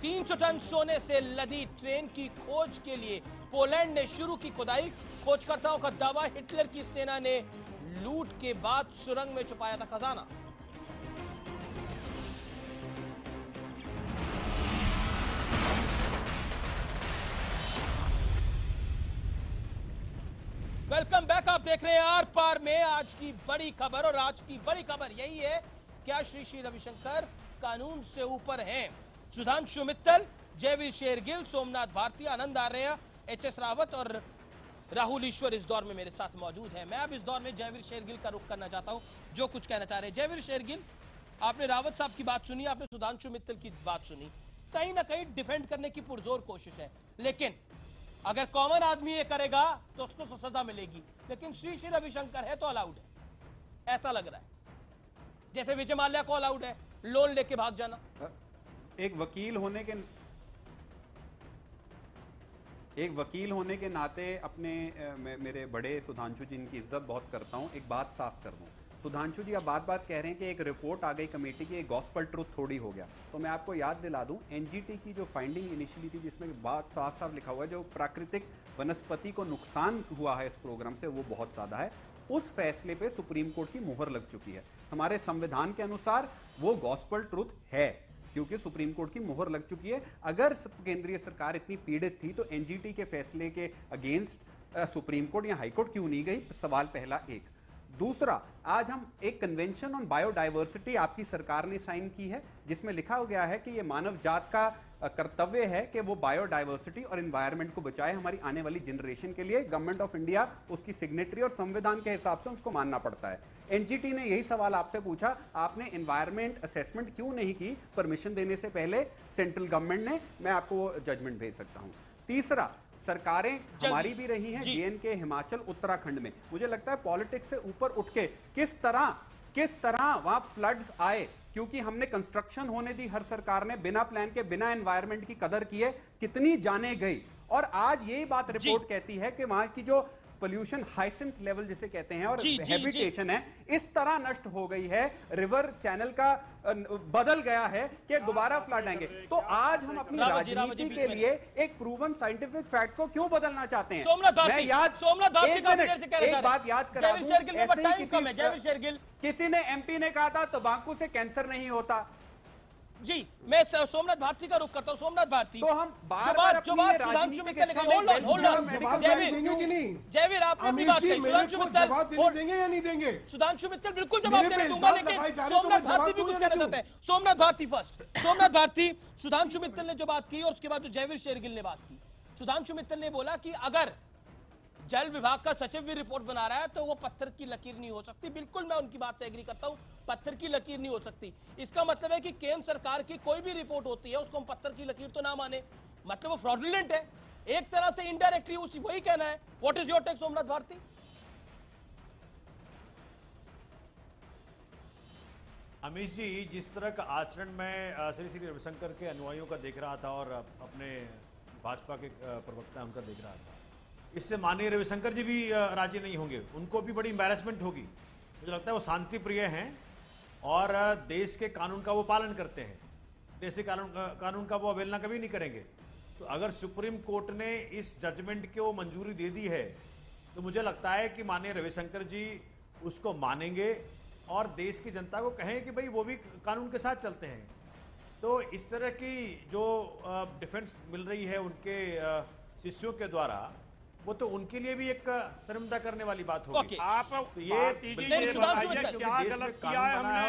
300 टन सोने से लदी ट्रेन की खोज के लिए पोलैंड ने शुरू की खुदाई, खोजकर्ताओं का दावा हिटलर की सेना ने लूट के बाद सुरंग में छुपाया था खजाना। वेलकम बैक, आप देख रहे हैं आर पार में आज की बड़ी खबर, और आज की बड़ी खबर यही है, क्या श्री श्री रविशंकर कानून से ऊपर हैं? सुधांशु मित्तल, जयवीर शेरगिल, सोमनाथ भारती, आनंद आर्य, एचएस रावत और राहुल ईश्वर इस दौर में मेरे साथ मौजूद हैं। मैं अब इस दौर में जयवीर शेरगिल का रुख करना चाहता हूं, जो कुछ कहना चाह रहे हैं। जयवीर शेरगिल, आपने रावत साहब की बात सुनी, आपने सुधांशु मित्तल की बात सुनी, कहीं ना कहीं डिफेंड करने की पुरजोर कोशिश है, लेकिन अगर कॉमन आदमी ये करेगा तो उसको तो सजा मिलेगी, लेकिन श्री श्री रविशंकर है तो अलाउड है, ऐसा लग रहा है। जैसे विजय माल्या को अलाउड है लोन लेके भाग जाना। एक वकील होने के नाते अपने मेरे बड़े सुधांशु जी इनकी इज्जत बहुत करता हूं, एक बात साफ कर दूं। सुधांशु जी आप बात कह रहे हैं कि एक रिपोर्ट आ गई कमेटी की, एक गॉस्पल ट्रुथ थोड़ी हो गया, तो मैं आपको याद दिला दूं एनजीटी की जो फाइंडिंग इनिशियली थी, जिसमें बात साफ साफ लिखा हुआ है जो प्राकृतिक वनस्पति को नुकसान हुआ है इस प्रोग्राम से वो बहुत ज्यादा है, उस फैसले पे सुप्रीम कोर्ट की मुहर लग चुकी है। हमारे संविधान के अनुसार वो गॉस्पल ट्रुथ है, क्योंकि सुप्रीम कोर्ट की मुहर लग चुकी है। अगर केंद्रीय सरकार इतनी पीड़ित थी तो एनजीटी के फैसले के अगेंस्ट सुप्रीम कोर्ट या हाईकोर्ट क्यों नहीं गई? सवाल पहला। एक दूसरा, आज हम एक कन्वेंशन ऑन बायोडायवर्सिटी आपकी सरकार ने साइन की है, जिसमें लिखा हो गया है कि यह मानव जात का कर्तव्य है कि वो बायोडायवर्सिटी और एनवायरनमेंट को बचाए हमारी आने वाली जनरेशन के लिए। गवर्नमेंट ऑफ इंडिया उसकी सिग्नेटरी और संविधान के हिसाब से उसको मानना पड़ता है। एनजीटी ने यही सवाल आपसे पूछा, आपने एनवायरनमेंट असेसमेंट क्यों नहीं की परमिशन देने से पहले सेंट्रल गवर्नमेंट ने? मैं आपको जजमेंट भेज सकता हूं। तीसरा, सरकारें हमारी भी रही हैं जेएनके, हिमाचल, उत्तराखंड में। मुझे लगता है पॉलिटिक्स से ऊपर उठ के किस तरह वहां फ्लड्स आए, क्योंकि हमने कंस्ट्रक्शन होने दी हर सरकार ने, बिना प्लान के, बिना एनवायरनमेंट की कदर किए, कितनी जाने गई। और आज यही बात रिपोर्ट कहती है कि वहां की जो पोल्यूशन हाइसेंथ लेवल जिसे कहते हैं और जी, जी, हैबिटेशन है, इस तरह नष्ट हो गई है, रिवर चैनल का बदल गया है कि दोबारा फ्लड आएंगे। तो आज हम अपनी राजनीति के लिए एक प्रूवन साइंटिफिक फैक्ट को क्यों बदलना चाहते हैं? सोमनाथ भारती, मैं याद सोमनाथ भारती एक का मिनट, से कह रहा एक बात याद करा दूं, शेरगिल में ऐसे ही टाइम कम है। जयवीर शेरगिल, किसी ने एमपी ने कहा था तंबाकू से कैंसर नहीं होता। जी मैं सोमनाथ भारती का रुख करता हूं। सोमनाथ भारती, तो हम जो बात सुधांशु मित्तल ने कही, होल्ड ऑन जयवीर, आपने अपनी बात कही, सुधांशु मित्तल देंगे या नहीं देंगे? सुधांशु मित्तल बिल्कुल जवाब देने दूंगा, लेकिन सोमनाथ भारती भी कुछ कहना चाहते हैं। सोमनाथ भारती फर्स्ट, सोमनाथ भारती, सुधांशु मित्तल ने जो बात की और उसके बाद जो जयवीर शेरगिल ने बात की, सुधांशु मित्तल ने बोला कि अगर जल विभाग का सचिव भी रिपोर्ट बना रहा है तो वो पत्थर की लकीर नहीं हो सकती। बिल्कुल मैं उनकी बात से एग्री करता हूं, पत्थर की लकीर नहीं हो सकती। इसका मतलब है कि केंद्र सरकार की कोई भी रिपोर्ट होती है उसको हम पत्थर की लकीर तो ना माने, मतलब वो फ्रॉडुलेंट है एक तरह से, इनडायरेक्टली उसी वही कहना है। What is your take Somnath Bharti? Amish ji, जिस तरह का आचरण मैं श्री रविशंकर के अनुयायियों का देख रहा था और अपने भाजपा के प्रवक्ता उनका देख रहा था, इससे माननीय रविशंकर जी भी राजी नहीं होंगे, उनको भी बड़ी एम्बैरेसमेंट होगी। मुझे लगता है वो शांति प्रिय हैं और देश के कानून का वो पालन करते हैं, देश के कानून का वो अवहेलना कभी नहीं करेंगे। तो अगर सुप्रीम कोर्ट ने इस जजमेंट को मंजूरी दे दी है तो मुझे लगता है कि माननीय रविशंकर जी उसको मानेंगे और देश की जनता को कहें कि भाई वो भी कानून के साथ चलते हैं। तो इस तरह की जो डिफेंस मिल रही है उनके शिष्यों के द्वारा, वो तो उनके लिए भी एक शर्मिंदा करने वाली बात होगी। आप तो ये क्या गलत किया है हमने,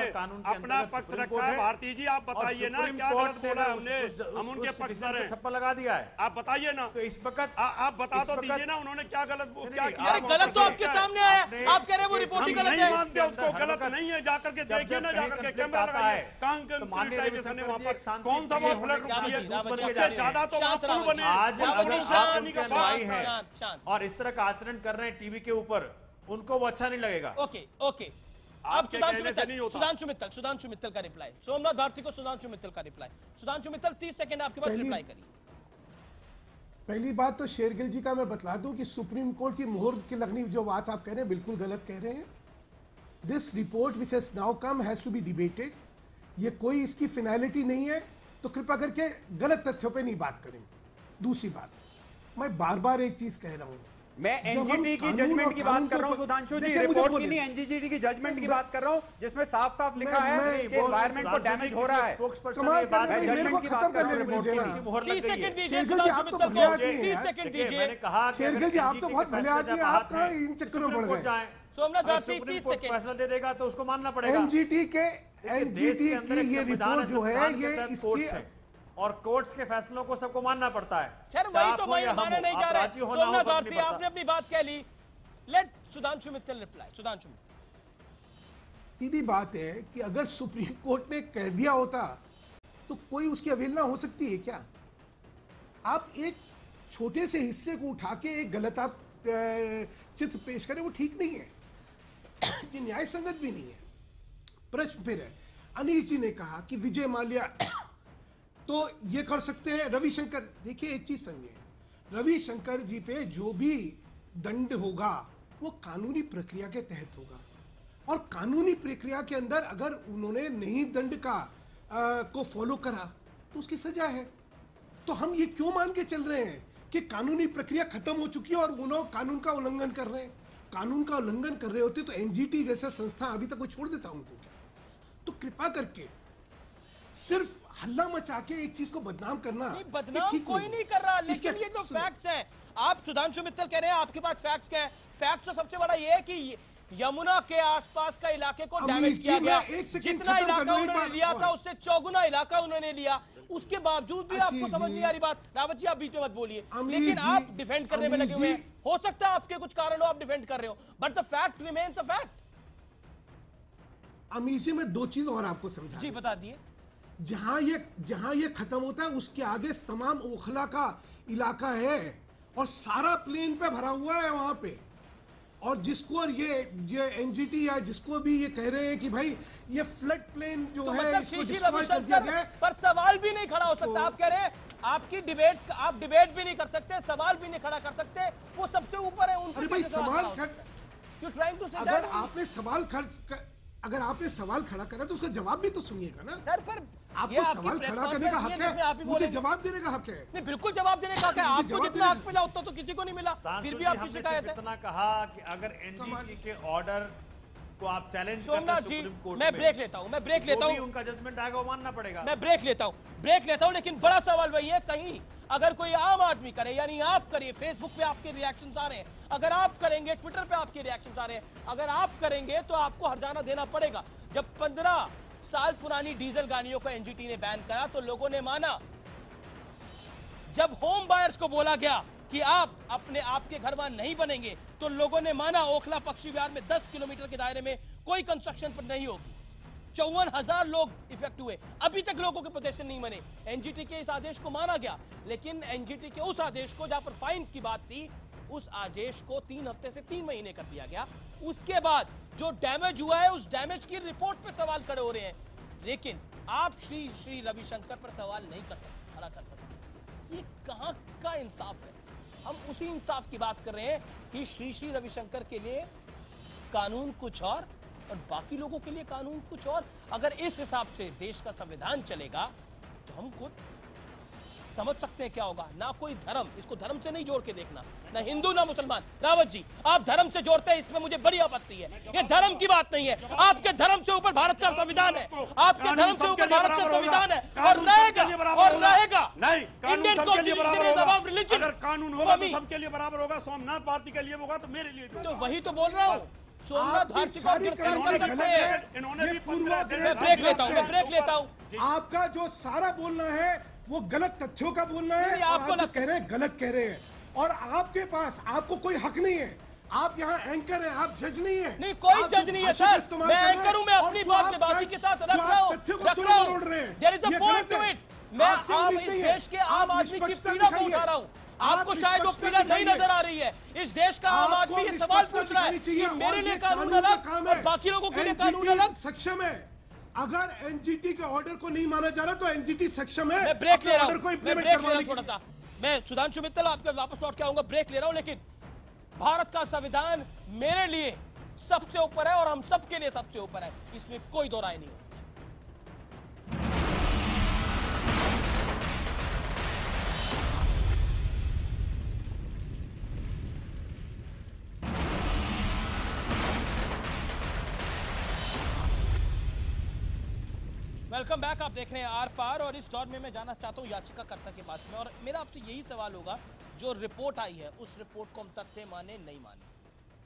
अपना पक्ष रखा है। भारती जी आप बताइए ना क्या गलत बोला हमने, हम उनके पक्षधर हैं। छप्पा लगा दिया है, आप बताइए ना। तो इस वक्त आप बता तो दीजिए ना उन्होंने क्या गलत क्या किया। अरे गलत तो आपके सामने आया, आप कह रहे हैं वो रिपोर्ट ही गलत है। नहीं मानते उसको, गलत नहीं है, जाकर के देखिए ना, जाकर के कैमरा लगाइए। कौन सा वो फ्लड रुकी है? सबसे ज्यादा तो आप बने आज आज है और इस तरह का आचरण कर रहे हैं टीवी के ऊपर, उनको वो अच्छा नहीं लगेगा। ओके ओके, आप सुधांशु मित्तल का रिप्लाई, सोमनाथ भारती को सुधांशु मित्तल का रिप्लाई। सुधांशु मित्तल 30 सेकंड आपके पास, रिप्लाई करिए। पहली बात तो शेरगिल जी का मैं बतला दूं कि सुप्रीम कोर्ट की मोहर की लगनी जो बात आप कह रहे हैं बिल्कुल गलत कह रहे हैं। This report which has now come has to be debated, ये कोई इसकी फिनैलिटी नहीं है, तो कृपया करके गलत तथ्यों पे नहीं बात करें। दूसरी बात, मैं बार बार एक चीज कह रहा हूं, मैं एनजीटी की जजमेंट की बात कर रहा हूं सुधांशु जी, रिपोर्ट की नहीं, एनजीटी की जजमेंट की बात कर रहा हूं जिसमें साफ साफ लिखा है कि एनवायरनमेंट को डैमेज हो रहा है। मैं जजमेंट की बात कर रहा हूं, रिपोर्ट की नहीं। 30 सेकंड दीजिए सुधांशु मित्तल को, 30 सेकंड दीजिए। मैंने कहा शेरगिल जी आप तो बहुत भले आदमी, आप कहां इन चक्करों में पड़ गए? सोमनाथ भारती 30 सेकंड फैसला दे देगा तो उसको मानना पड़ेगा। एनजीटी की ये रिपोर्ट जो है ये इसकी और कोर्ट्स के फैसलों को सबको मानना पड़ता है। सर वही तो मैं मानने नहीं जा रहा। सोमनाथ भारती आपने अपनी बात कह ली, लेट सुधांशु मित्तल रिप्लाई। सुधांशु मित्तल, सीधी बात है कि अगर सुप्रीम कोर्ट ने कह दिया होता तो कोई उसकी अवहेलना हो सकती है क्या? आप एक छोटे से हिस्से को उठा के एक गलत आप चित्र पेश करें, वो ठीक नहीं है, ये न्याय संगत भी नहीं है। प्रश्न फिर है, अनीश जी ने कहा कि विजय माल्या तो ये कर सकते हैं, रविशंकर, देखिए एक चीज समझिए, रविशंकर जी पे जो भी दंड होगा वो कानूनी प्रक्रिया के तहत होगा, और कानूनी प्रक्रिया के अंदर अगर उन्होंने नहीं दंड का को फॉलो करा तो उसकी सजा है। तो हम ये क्यों मान के चल रहे हैं कि कानूनी प्रक्रिया खत्म हो चुकी है और उन्होंने कानून का उल्लंघन कर रहे हैं? कानून का उल्लंघन कर रहे होते तो एनजीटी जैसा संस्था अभी तक कोई छोड़ देता उनको क्या? तो कृपा करके सिर्फ हल्ला मचा के एक चीज को बदनाम करना, नहीं बदनाम कोई नहीं कर रहा, लेकिन ये जो फैक्ट्स हैं, आप सुधांशु मित्तल कह रहे हैं आपके पास फैक्ट्स क्या है? फैक्ट्स तो सबसे बड़ा ये है कि यमुना के आसपास का इलाके को डैमेज किया गया, जितना इलाका उन्होंने लिया था उससे चौगुना इलाका उन्होंने लिया, उसके बावजूद भी आपको समझ नहीं आ रही बात। रावत जी आप बीच में मत बोलिए, लेकिन आप डिफेंड करने में लगे हुए हैं। हो सकता है आपके कुछ कारण हो, आप डिफेंड कर रहे हो, but the fact remains a fact. अमीर जी मैं दो चीज और आपको समझा जी बता दिए। जहां ये खत्म होता है उसके आगे तमाम ओखला का इलाका है और सारा प्लेन पे भरा हुआ है वहां पे, और जिसको ये एनजीटी या जिसको भी ये कह रहे हैं कि भाई ये फ्लड प्लेन जो है मतलब शीशी रविशंकर पर सवाल भी नहीं खड़ा हो सकता। आप कह रहे हैं आपकी डिबेट, आप डिबेट भी नहीं कर सकते, सवाल भी नहीं खड़ा कर सकते, वो सबसे ऊपर है, उनको भाई कैसे सवाल सवाल खड़ा हो? You're trying to say अगर that आपने सवाल खड़ा करा तो उसका जवाब भी तो सुनिएगा ना। सर पर आपको ये आपकी सवाल प्रेस खड़ा करने का कॉन्फ्रेंस हक है जिसमें आप है, ही मुझे बोलेंगे। जवाब देने का हक है। नहीं बिल्कुल जवाब देने का हक है। मुझे आपको जवाब जितना देने हक मिला उतना तो किसी को नहीं मिला, फिर भी आपकी शिकायत है। इतना कहा कि अगर एनजीटी के ऑर्डर को आप चैलेंज करते सोमनाथ हैं जी, सुप्रीम कोर्ट मैं में, ब्रेक लेता हूं, मैं ब्रेक लेता तो भी हूं, उनका जजमेंट आएगा वो मानना पड़ेगा। मैं ब्रेक लेता हूं, लेकिन बड़ा सवाल वही है, कहीं अगर कोई आम आदमी करे, यानी आप करिए, फेसबुक पे आपके रिएक्शंस आ रहे हैं, अगर आप करेंगे, ट्विटर पे आपके रिएक्शंस आ रहे हैं, अगर आप करेंगे तो आपको हर्जाना देना पड़ेगा। जब 15 साल पुरानी डीजल गाड़ियों को एनजीटी ने बैन करा तो लोगों ने माना। जब होम बायर्स को बोला गया कि आप अपने आपके घर वहां नहीं बनेंगे तो लोगों ने माना ओखला पक्षी विहार में 10 किलोमीटर के दायरे में कोई कंस्ट्रक्शन पर नहीं होगी। 54,000 लोग इफेक्ट हुए, अभी तक लोगों के प्रोटेस्ट नहीं बने। एनजीटी के इस आदेश को माना गया, लेकिन एनजीटी के उस आदेश को, जहां पर फाइन की बात थी, उस आदेश को 3 हफ्ते से 3 महीने कर दिया गया। उसके बाद जो डैमेज हुआ है उस डैमेज की रिपोर्ट पे सवाल खड़े हो रहे हैं, लेकिन आप श्री रविशंकर पर सवाल नहीं खड़ा कर सकते। ये कहां का इंसाफ है? हम उसी इंसाफ की बात कर रहे हैं कि श्री रविशंकर के लिए कानून कुछ और बाकी लोगों के लिए कानून कुछ और। अगर इस हिसाब से देश का संविधान चलेगा तो हम खुद समझ सकते हैं क्या होगा। ना कोई धर्म, इसको धर्म से नहीं जोड़ के देखना, ना हिंदू ना मुसलमान। रावत जी, आप धर्म से जोड़ते हैं, इसमें मुझे बड़ी आपत्ति है। ये धर्म की बात नहीं है, आपके धर्म से ऊपर भारत का संविधान है, आपके धर्म से ऊपर भारत का संविधान है और रहेगा। Indian constitution is about religion. अगर कानून होगा तो सबके लिए बराबर होगा, सोमनाथ भारती के लिए होगा तो मेरे लिए भी। तो वही तो बोल रहा हूँ, सोमनाथ भारती को गिरफ्तार कर सकते हैं। इन्होंने भी मैं ब्रेक लेता हूँ। आपका जो सारा बोलना है वो गलत तथ्यों का बोलना है, आपको आप कह रहे हैं गलत कह रहे हैं, और आपके पास आपको कोई हक नहीं है। आप यहाँ एंकर हैं, आप जज नहीं है। नहीं, कोई जज नहीं है सर, मैं एंकर हूँ, मैं अपनी बात में बाकी के साथ रख रहा हूँ। There is a point to it. मैं आम इस देश के आम आदमी की पीड़ा को उठा रहा हूँ, आपको शायद वो पीड़ा नहीं नजर आ रही है। इस देश का आम आदमी ये सवाल पूछ रहा है कि मेरे लिए कानून अलग और बाकी लोगों के लिए कानून अलग। सक्षम है, अगर एनजीटी के ऑर्डर को नहीं माना जा रहा तो एनजीटी सक्षम है। मैं ब्रेक ले रहा हूं, थोड़ा सा। मैं सुधांशु मित्तल आपके वापस लौट के आऊंगा, ब्रेक ले रहा हूं। लेकिन भारत का संविधान मेरे लिए सबसे ऊपर है और हम सबके लिए सबसे ऊपर है, इसमें कोई दो राय नहीं है। वेलकम बैक, आप देख रहे हैं आर पार, और इस दौर में मैं जाना चाहता हूं याचिकाकर्ता के पास में, और मेरा आपसे यही सवाल होगा, जो रिपोर्ट आई है उस रिपोर्ट को हम तथ्य माने नहीं माने?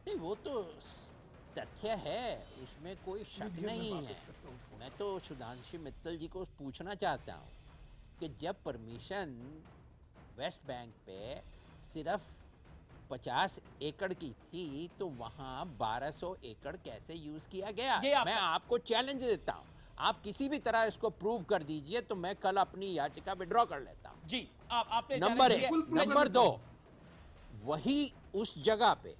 नहीं, वो तो तथ्य है, उसमें कोई शक नहीं है। मैं तो सुधांशु मित्तल जी को पूछना चाहता हूँ कि जब परमिशन वेस्ट बैंक पे सिर्फ 50 एकड़ की थी तो वहाँ 1200 एकड़ कैसे यूज किया गया? मैं आपको चैलेंज देता हूँ, आप किसी भी तरह इसको प्रूव कर दीजिए तो मैं कल अपनी याचिका विड्रॉ कर लेता हूँ। जी, आपने नंबर 1। नंबर 2, वही उस जगह पे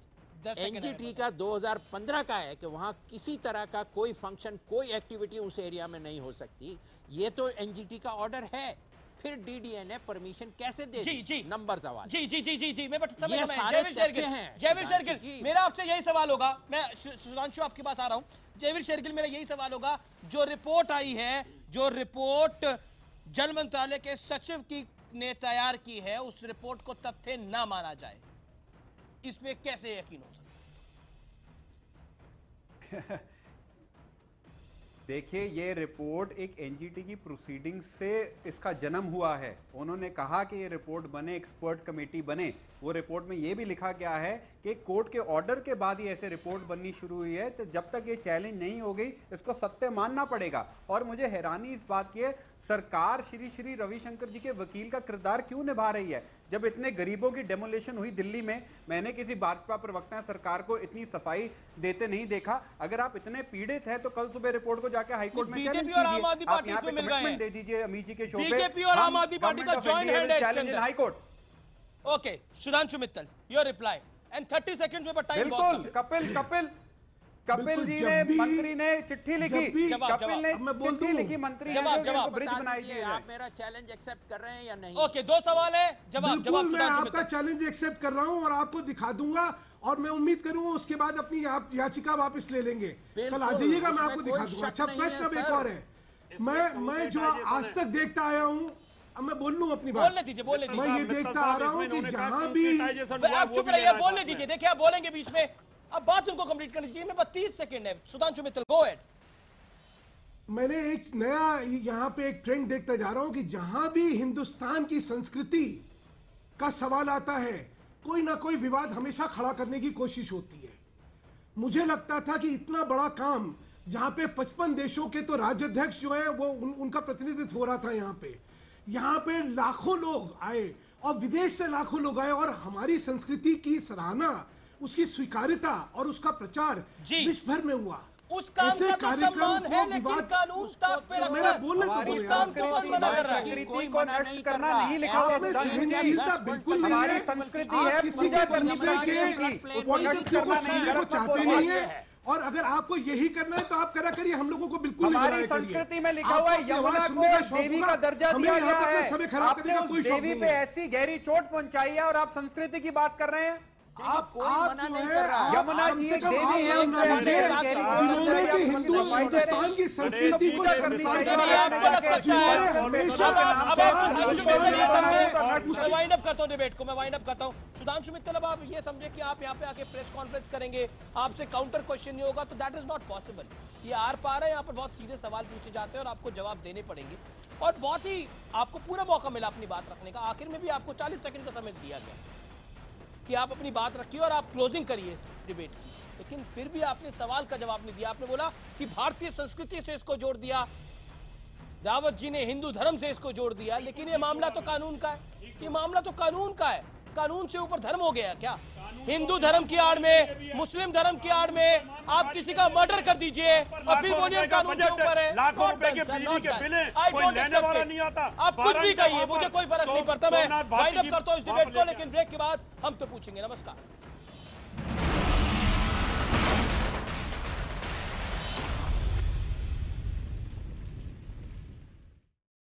एनजीटी का 2015 का है कि वहां किसी तरह का कोई फंक्शन, कोई एक्टिविटी उस एरिया में नहीं हो सकती। ये तो एनजीटी का ऑर्डर है, फिर डीडीए ने परमिशन कैसे दे दी? जी नंबर सवाल। जी मैं ये सारे तथ्य हैं। जयवीर शेरगिल, मेरा आपसे यही सवाल होगा, मैं सुधांशु आपके पास आ रहा हूं। जयवीर शेरगिल, मेरा यही सवाल होगा, जो रिपोर्ट आई है, जो रिपोर्ट जल मंत्रालय के सचिव की ने तैयार की है, उस रिपोर्ट को तथ्य ना माना जाए, इसमें कैसे यकीन हो सकता है? देखिए, ये रिपोर्ट एक एनजीटी की प्रोसीडिंग से इसका जन्म हुआ है। उन्होंने कहा कि ये रिपोर्ट बने, एक्सपर्ट कमेटी बने। वो रिपोर्ट में ये भी लिखा गया है कि कोर्ट के ऑर्डर के बाद ही ऐसे रिपोर्ट बननी शुरू हुई है, तो जब तक ये चैलेंज नहीं हो गई इसको सत्य मानना पड़ेगा। और मुझे हैरानी इस बात की है, सरकार श्री रविशंकर जी के वकील का किरदार क्यों निभा रही है? जब इतने गरीबों की डेमोलेशन हुई दिल्ली में, मैंने किसी भाजपा प्रवक्ता सरकार को इतनी सफाई देते नहीं देखा। अगर आप इतने पीड़ित हैं तो कल सुबह रिपोर्ट को जाके हाईकोर्ट में चैलेंज कीजिए। आप यहाँ पे कमिटमेंट दे दीजिए अमीत जी के शो पे। बीजेपी और आम आदमी पार्टी का जॉइंट हैंड है challenge in high court. Okay, Sudhanshu Mittal, your reply and 30 second में टाइम। बिल्कुल, कपिल कपिल बिल्कुल, जी जब ने भी- मंत्री ने चिट्ठी लिखी, जब भी- कपिल ने अब मैं बोल चिट्ठी दूं। लिखी मंत्री ने जवाब, जो जवाब, इनको ब्रिज बता बनाई दीजिए, दिए आप जाए। मेरा चैलेंज एक्सेप्ट कर रहे हैं या नहीं? ओके, 2 सवाल है, जवाब बिल्कुल, जवाब मैं सुधांशु आपका मित्तल। चैलेंज एक्सेप्ट कर रहा हूं और आपको दिखा दूंगा और मैं उम्मीद करूंगा उसके बाद अपनी आप याचिका वापस ले लेंगे। कल आ जाइएगा, मैं आपको उसमें दिखा कोई दूंगा। शक अच्छा, नहीं प्रश्न है, अब एक सर। और है। मैं जो आज तक देखता आया हूं, अब मैं बोल लूं अपनी बात। बोलने दीजिए, बोलने मैं दीजिए। ये देखता आ रहा हूं कि जहां भी भाई, आप चुप रहिए, बोलने दीजिए। देखिए, आप बोलेंगे बीच में, अब बात उनको कंप्लीट करनी चाहिए। मेरे पास 30 सेकंड है। Sudhanshu Mittal, go ahead. मैंने एक नया यहां पे एक ट्रेंड देखता जा रहा हूं कि जहां भी हिंदुस्तान की संस्कृति का सवाल आता है, कोई ना कोई विवाद हमेशा खड़ा करने की कोशिश होती है। मुझे लगता था कि इतना बड़ा काम जहां पे 55 देशों के तो राज्याध्यक्ष जो है वो उनका प्रतिनिधित्व हो रहा था, यहां पे लाखों लोग आए और विदेश से लाखों लोग आए और हमारी संस्कृति की सराहना, उसकी स्वीकार्यता और उसका प्रचार जी। विश्व भर में हुआ। उस काम ऐसे का तो कार्यक्रम सम्मान को है, लेकिन विवाद- कानून ताक पे रखता मेरा है। बोलने तो हमारी उस दीजिए। काम को कौन मना कर रहा है? संस्कृति को नष्ट करना नहीं लिखा हुआ आपने सुधांशु जी। सहनशीलता बिल्कुल नहीं हमारी है। संस्कृति आप है किसी पूजा के करनी दूसरे चाहिए के की, उसको नष्ट पॉलिटिक्स को करना नहीं, सुनने को गलत मत चाहते बोलिए। नहीं है। और अगर आपको यही करना है तो आप करा करिए, हम लोगों को बिल्कुल नहीं हमारी बुराई करिए। संस्कृति में लिखा हुआ है आपको यमुना आवाज को सुनने का शौक देवी होगा, का दर्जा हमें दिया यहाँ गया पर अपना है। समय खराब आपने करने का उस कोई शौक देवी नहीं पे है। ऐसी गहरी चोट पहुंचाई है और आप संस्कृति की बात कर रहे हैं। कोई मना नहीं कर रहा है। यमुना जी एक देवी है, उससे जिन्होंने गहरी चोट कि पहुंचाई हिंदू है। हिंदुस्तान की संस्कृति को पूजा करनी शर्मसार चाहिए। कराया, आपको लग सकता है। हमेशा अब आप सुधांशु मित्तल ये समझे, उसका- मैं वाइंड अप करता हूं डिबेट को, मैं वाइंड अप करता हूं। सुधांशु मित्तल, अब आप ये समझे कि आप यहाँ पे आके प्रेस कॉन्फ्रेंस करेंगे, आपसे काउंटर क्वेश्चन नहीं होगा, तो दैट इज नॉट पॉसिबल। ये आर पार है, यहाँ पर बहुत सीधे सवाल पूछे जाते हैं और आपको जवाब देने पड़ेंगे और बहुत ही आपको पूरा मौका मिला अपनी बात रखने का। आखिर में भी आपको 40 सेकंड का समय दिया गया कि आप अपनी बात रखिए और आप क्लोजिंग करिए डिबेट की, लेकिन फिर भी आपने सवाल का जवाब नहीं दिया। आपने बोला कि भारतीय संस्कृति से इसको जोड़ दिया, रावत जी ने हिंदू धर्म से इसको जोड़ दिया, लेकिन ये मामला तो कानून का है। ये मामला तो कानून का है। कानून से ऊपर धर्म हो गया क्या? हिंदू धर्म की आड़ में, मुस्लिम धर्म की आड़ में आप किसी का मर्डर कर दीजिए और फिर बोलिए कानून के ऊपर है। लाखों रुपए के बिजली के बिल हैं, कोई लेने वाला नहीं आता। आप कुछ भी कहिए, मुझे कोई फर्क नहीं पड़ता। मैं सोमनाथ वाइंड भारती अप करता हूं इस जी डिबेट को, वहाँ पे लेकिन ब्रेक के बाद हम तो पूछेंगे। नमस्कार।